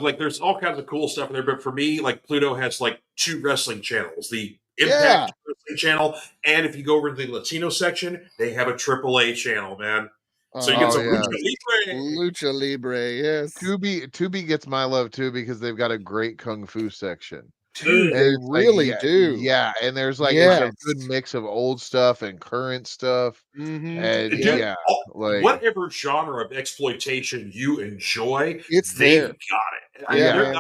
like there's all kinds of cool stuff in there, but for me, like Pluto has like two wrestling channels: the Yeah. Impact Wrestling channel, and if you go over to the Latino section, they have a AAA channel, man. So you get Oh, some yeah. Lucha Libre. Lucha Libre, yes. Tubi gets my love too because they've got a great kung fu section. Dude, And they it's like, really do. yeah, and there's like it's a Yes. good mix of old stuff and current stuff. Mhm. And Dude, yeah, like whatever genre of exploitation you enjoy, It's they've there. got it. Yeah, There, man.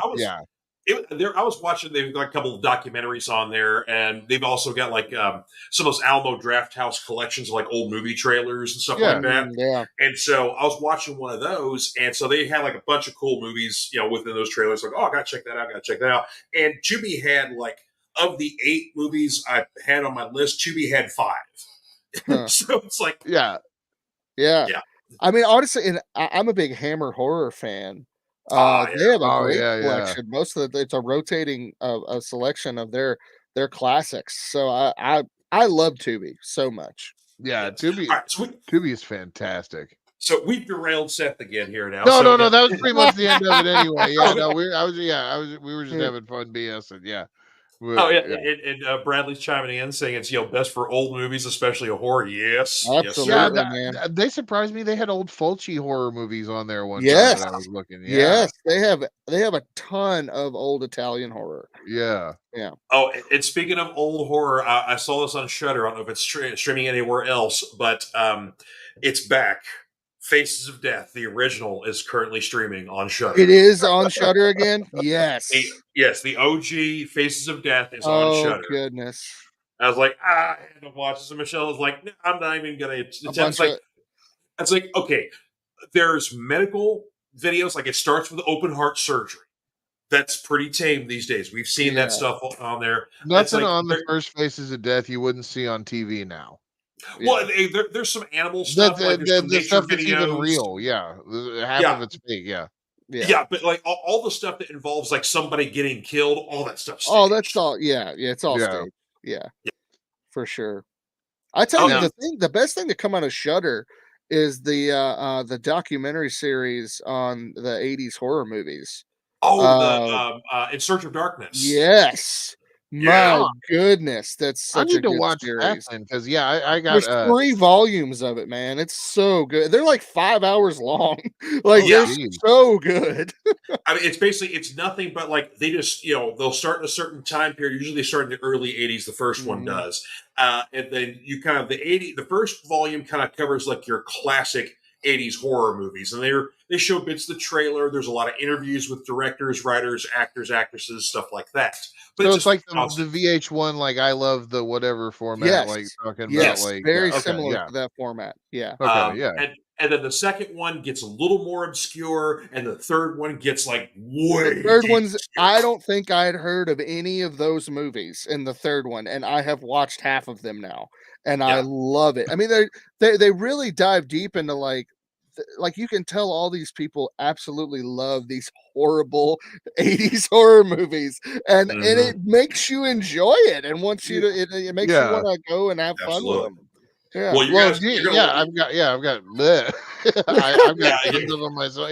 I was watching. They've got a couple of documentaries on there, and they've also got like some of those Alamo Draft House collections of like old movie trailers and stuff like that. Yeah. And so I was watching one of those, and so they had like a bunch of cool movies, within those trailers. Like, oh, I gotta check that out. Gotta check that out. And Tubi had like of the 8 movies I had on my list, Tubi had 5. Huh. So it's like, Yeah. I mean, honestly, and I'm a big Hammer horror fan. They have a great collection. Most of it's a rotating a selection of their classics. So I love Tubi so much. Yeah, Tubi all right, so Tubi is fantastic. So we've derailed Seth again here now. No, that was pretty much the end of it anyway. Yeah, Okay. no, we were just having fun BSing. Yeah. Oh yeah, and Bradley's chiming in saying it's best for old movies, especially a horror. Yes, Absolutely, yes, yeah. man. They surprised me. They had old Fulci horror movies on there one time Yes. that I was looking. Yeah. Yes, they have a ton of old Italian horror. Yeah. Oh, and speaking of old horror, I saw this on Shudder. I don't know if it's streaming anywhere else, but it's back. Faces of Death, the original, is currently streaming on Shudder. It is on Shudder again. Yes. Yes, the OG Faces of Death is on Shudder. Oh goodness. I was like, I had to watch this, and Michelle was like, no, I'm not even gonna. It's like, okay, there's medical videos, like it starts with open heart surgery. That's pretty tame these days. We've seen that stuff on there. Nothing on the first Faces of Death you wouldn't see on TV now. Well, there's some animal stuff. The stuff that's even real. Yeah. Half of it's fake. Yeah. Yeah, but like all the stuff that involves like somebody getting killed, all that stuff. Oh, that's all. Yeah, it's all staged. Yeah, for sure. I tell you, the best thing to come out of Shudder is the documentary series on the 80s horror movies. Oh, In Search of Darkness. Yes. My goodness, that's such a good watch series. Because I got there's 3 volumes of it, man. It's so good. They're like 5 hours long. They're so good. I mean, it's nothing but like they just they'll start in a certain time period. Usually they start in the early 80s. The first one does, and then you kind of the first volume kind of covers like your classic 80s horror movies, and they show bits of the trailer. There's a lot of interviews with directors, writers, actors, actresses, stuff like that. But so it's like the VH1, like I love the whatever format, like talking about, like very similar to that format. Yeah. Okay. And then the second one gets a little more obscure, and the third one gets like way. The third one's. I don't think I'd heard of any of those movies in the third one, and I have watched half of them now, and I love it. I mean, they really dive deep into like you can tell all these people absolutely love these horrible 80s horror movies, and it makes you enjoy it, and wants you to it makes you want to go and have fun with them. Yeah. Well, I've got I've got tons of them myself.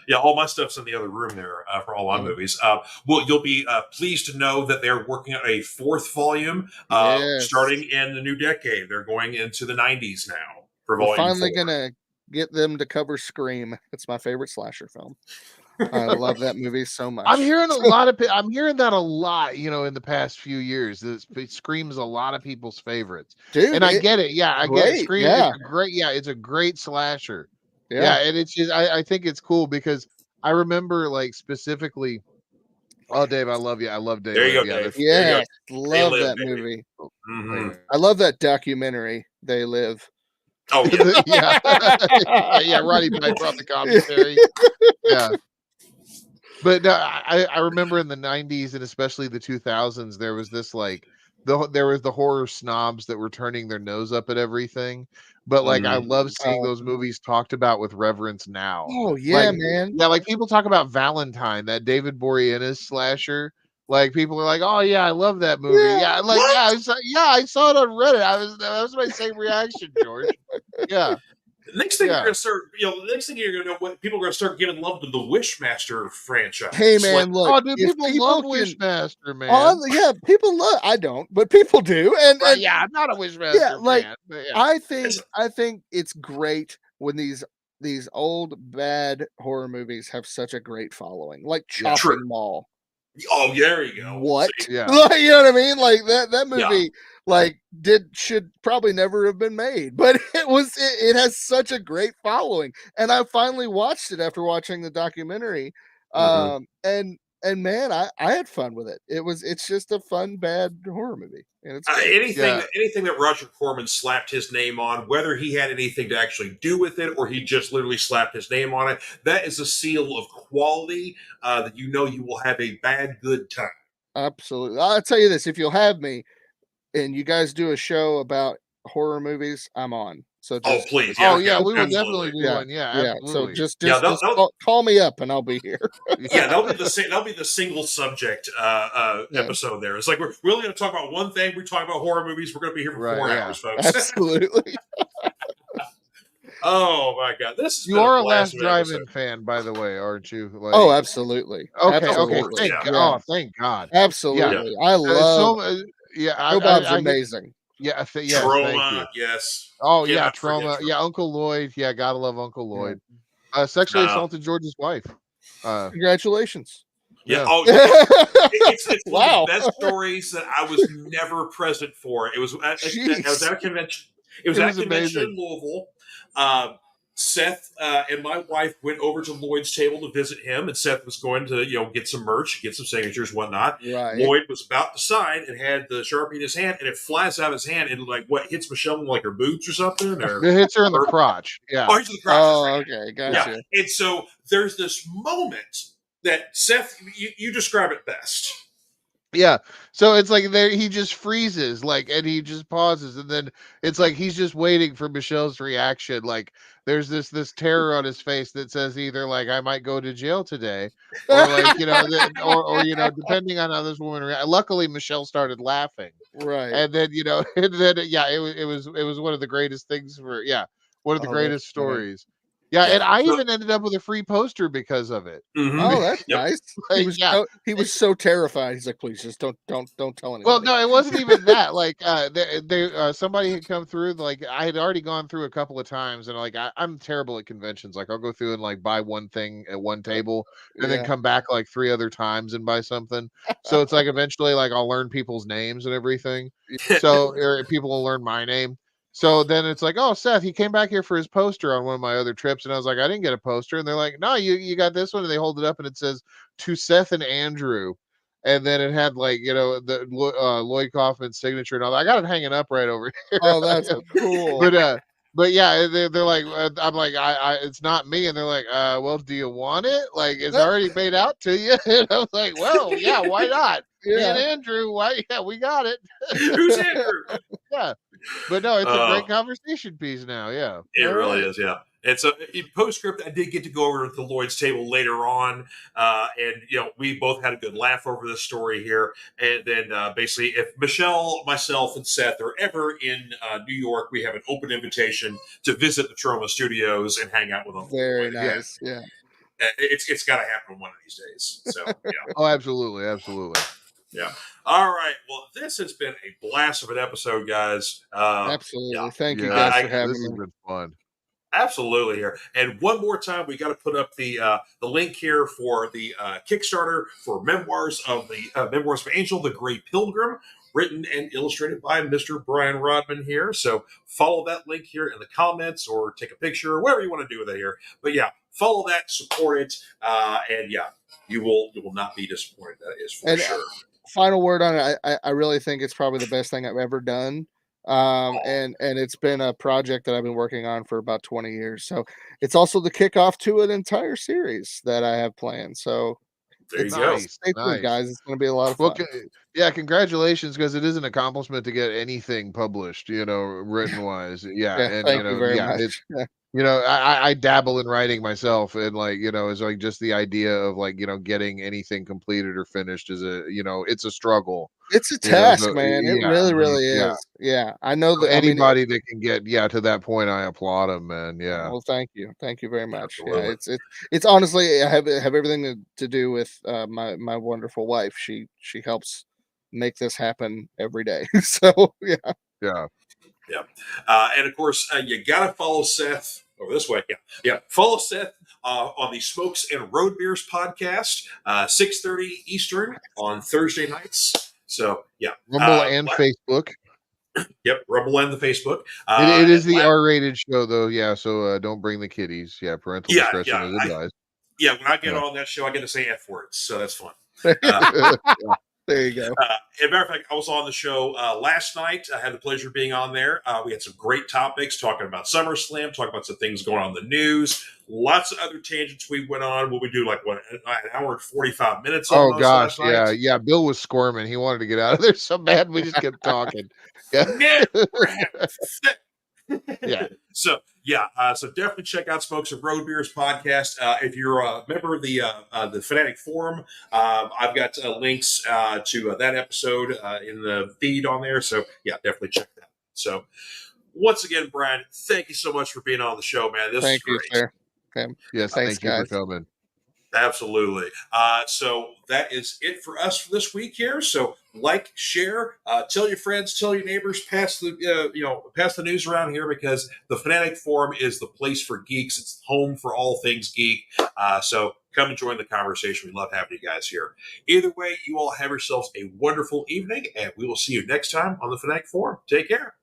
Yeah, all my stuff's in the other room there for all my movies. Well, you'll be pleased to know that they're working on a 4th volume starting in the new decade. They're going into the 90s now for volume 4. We're finally gonna get them to cover Scream. It's my favorite slasher film. I love that movie so much. I'm hearing I'm hearing that a lot, in the past few years. Scream is a lot of people's favorites. Dude, and I get it. Yeah, I get it. Scream is it's a great slasher. Yeah, and it's just I think it's cool because I remember like specifically. Oh, Dave, I love you. I love Dave. There you go, Dave. Yeah, love that movie. Mm-hmm. I love that documentary. They Live. Oh yeah, yeah. Roddy Piper on the commentary. Yeah. But I remember in the 90s and especially the 2000s, there was this like there was the horror snobs that were turning their nose up at everything. But like I love seeing those movies talked about with reverence now. Oh yeah, like, man. Yeah, like people talk about Valentine, that David Boreanaz slasher. Like people are like, "Oh yeah, I love that movie." Yeah, like I saw it on Reddit. That was my same reaction, George. Yeah. Next thing you're gonna start, next thing you're gonna know, what people are gonna start giving love to the Wishmaster franchise. Hey man, look, oh dude, people love Wishmaster, man. Yeah, people love. I don't, but people do. And yeah, I'm not a Wishmaster. Yeah, like fan, I think it's great when these old bad horror movies have such a great following, like Yeah. Chopping Mall. Oh, there you go. What? See? Yeah. Like, you know what I mean? Like that Yeah. movie, like should probably never have been made, but it has such a great following, and I finally watched it after watching the documentary, Mhm. and man, I had fun with it. It's just a fun bad horror movie, and it's great. Anything, Yeah. anything that Roger Corman slapped his name on, whether he had anything to actually do with it or he just literally slapped his name on it, that is a seal of quality that you know you will have a bad good time. Absolutely, I'll tell you this: if you'll have me, and you guys do a show about horror movies, I'm on. So Oh, just please, yeah, Oh yeah, we will absolutely. definitely do yeah, one. Yeah, yeah. So absolutely. just Yeah, call me up, and I'll be here. yeah, that'll be the single subject Yeah. episode. There, it's like we're really going to talk about one thing. We talk about horror movies. We're going to be here for Right, 4 yeah. hours, folks. Absolutely. Oh my god, this has You been are a a blast Last of an Drive-In episode. fan, by the way, aren't you? Like, Oh, absolutely. okay, Absolutely. thank Yeah. Yeah. oh, thank God. Absolutely. I Yeah, love yeah, Joe Bob's I get, amazing. yeah, yes, thank you. Trauma, yes. Oh yeah, Cannot forget Trauma. Yeah, Uncle Lloyd. Yeah, gotta love Uncle Yeah. Lloyd. Sexually No. assaulted George's wife. Congratulations. Yeah. Yeah. Oh, it's one of Wow. the best stories that I was never present for. It was I was at a convention. It was It at was a convention amazing. in Louisville. Seth and my wife went over to Lloyd's table to visit him, and Seth was going to get some merch, get some signatures, whatnot. Right. Lloyd was about to sign and had the Sharpie in his hand, and it flies out of his hand and hits Michelle in like her boots or something, or It hits her in the crotch. Yeah. oh, he's in the crotch. Oh, That's right. okay. Gotcha. Yeah, and so there's this moment that Seth, you describe it best. Yeah. So it's like there he just freezes, like, and he just pauses, and then it's like he's just waiting for Michelle's reaction. Like there's this terror on his face that says either like I might go to jail today, or like or depending on how this woman reacts. Luckily, Michelle started laughing, Right. and then and then it was one of the greatest things one of the Oh, that's greatest funny. stories. Yeah, Yeah. and I So- even ended up with a free poster because of it. Mhm. Oh, that's Yep. nice. Like, He was yeah. he was so terrified. He's like, please just don't tell anybody. Well, no, it wasn't even that. Like, somebody had come through. Like, I had already gone through a couple of times, and like, I'm terrible at conventions. Like, I'll go through and like buy one thing at one table, and then Yeah. come back like 3 other times and buy something. So it's like eventually, like, I'll learn people's names and everything. So or people will learn my name. So then it's like, oh, Seth, he came back here for his poster on one of my other trips, and I was like, I didn't get a poster, and they're like, no, you got this one, and they hold it up, and it says to Seth and Andrew. And then it had like the Lloyd Kaufman's signature and all that. I got it hanging up right over here. Oh, that's cool. But yeah, they're like, I'm like, it's not me, and they're like, well, do you want it? Like, it's already made out to you. And I was like, well, yeah, why not? Me and Andrew, why? Yeah, we got it. Who's Andrew? Yeah, but no, it's a great conversation piece now. Yeah, it really is. Yeah. And so in postscript, I did get to go over to Lloyd's table later on, and we both had a good laugh over this story here. And then basically, if Michelle, myself, and Seth are ever in New York, we have an open invitation to visit the Trauma Studios and hang out with them. Very nice. Yeah. It's got to happen one of these days. So yeah. Oh, absolutely, absolutely. Yeah. All right. Well, this has been a blast of an episode, guys. Absolutely. Yeah. Thank you Yeah, guys for having this has me. been fun. Absolutely here. And one more time, we got to put up the link here for the Kickstarter for Memoirs of Angel, the Grey Pilgrim, written and illustrated by Mr. Brian Rodman here. So follow that link here in the comments or take a picture or whatever you want to do with it here. But yeah, follow that, support it, and yeah, you will not be disappointed. That is for sure. Final word on it. I really think it's probably the best thing I've ever done. And it's been a project that I've been working on for about 20 years. So it's also the kickoff to an entire series that I have planned. So there you go. Stay tuned, guys. It's going to be a lot of fun. Yeah, congratulations, because it is an accomplishment to get anything published, written wise. Yeah, and thank you very much. I dabble in writing myself, and it's like just the idea of getting anything completed or finished is it's a struggle. It's a task, man. It really is. Yeah, I know that anybody that can get to that point, I applaud them, man. Yeah. Well, thank you very much. Absolutely. Yeah, it's honestly, I have everything to do with my wonderful wife. She helps make this happen every day. So Yeah. And of course, you got to follow Seth over this way. Yeah. Follow Seth on the Smokes and Road Beers podcast, 6:30 Eastern on Thursday nights. So yeah, Rumble and Facebook. Yep, Rumble and the Facebook. It is the R-rated show, though. Yeah, so don't bring the kiddies. Yeah, parental discretion is advised. When I get on that show, I get to say F words, so that's fun. There you go. As a matter of fact, I was on the show last night. I had the pleasure of being on there. We had some great topics talking about SummerSlam, talking about some things going on in the news. Lots of other tangents we went on. What we do, like an hour and 45 minutes. Oh gosh, yeah. Bill was squirming. He wanted to get out of there so bad. We just kept talking. Yeah. Yeah. So definitely check out Smokes and Road Beers podcast. If you're a member of the Fanatic Forum, I've got links to that episode in the feed on there. So yeah, definitely check that. So once again, Brian, thank you so much for being on the show, man. This is great. Sir. Okay. Yes, Thanks, thank you for coming. Absolutely. So that is it for us for this week here. So like, share, tell your friends, tell your neighbors, pass the news around here, because the Fanatic Forum is the place for geeks. It's home for all things geek. So come and join the conversation. We love having you guys here. Either way, you all have yourselves a wonderful evening, and we will see you next time on the Fanatic Forum. Take care.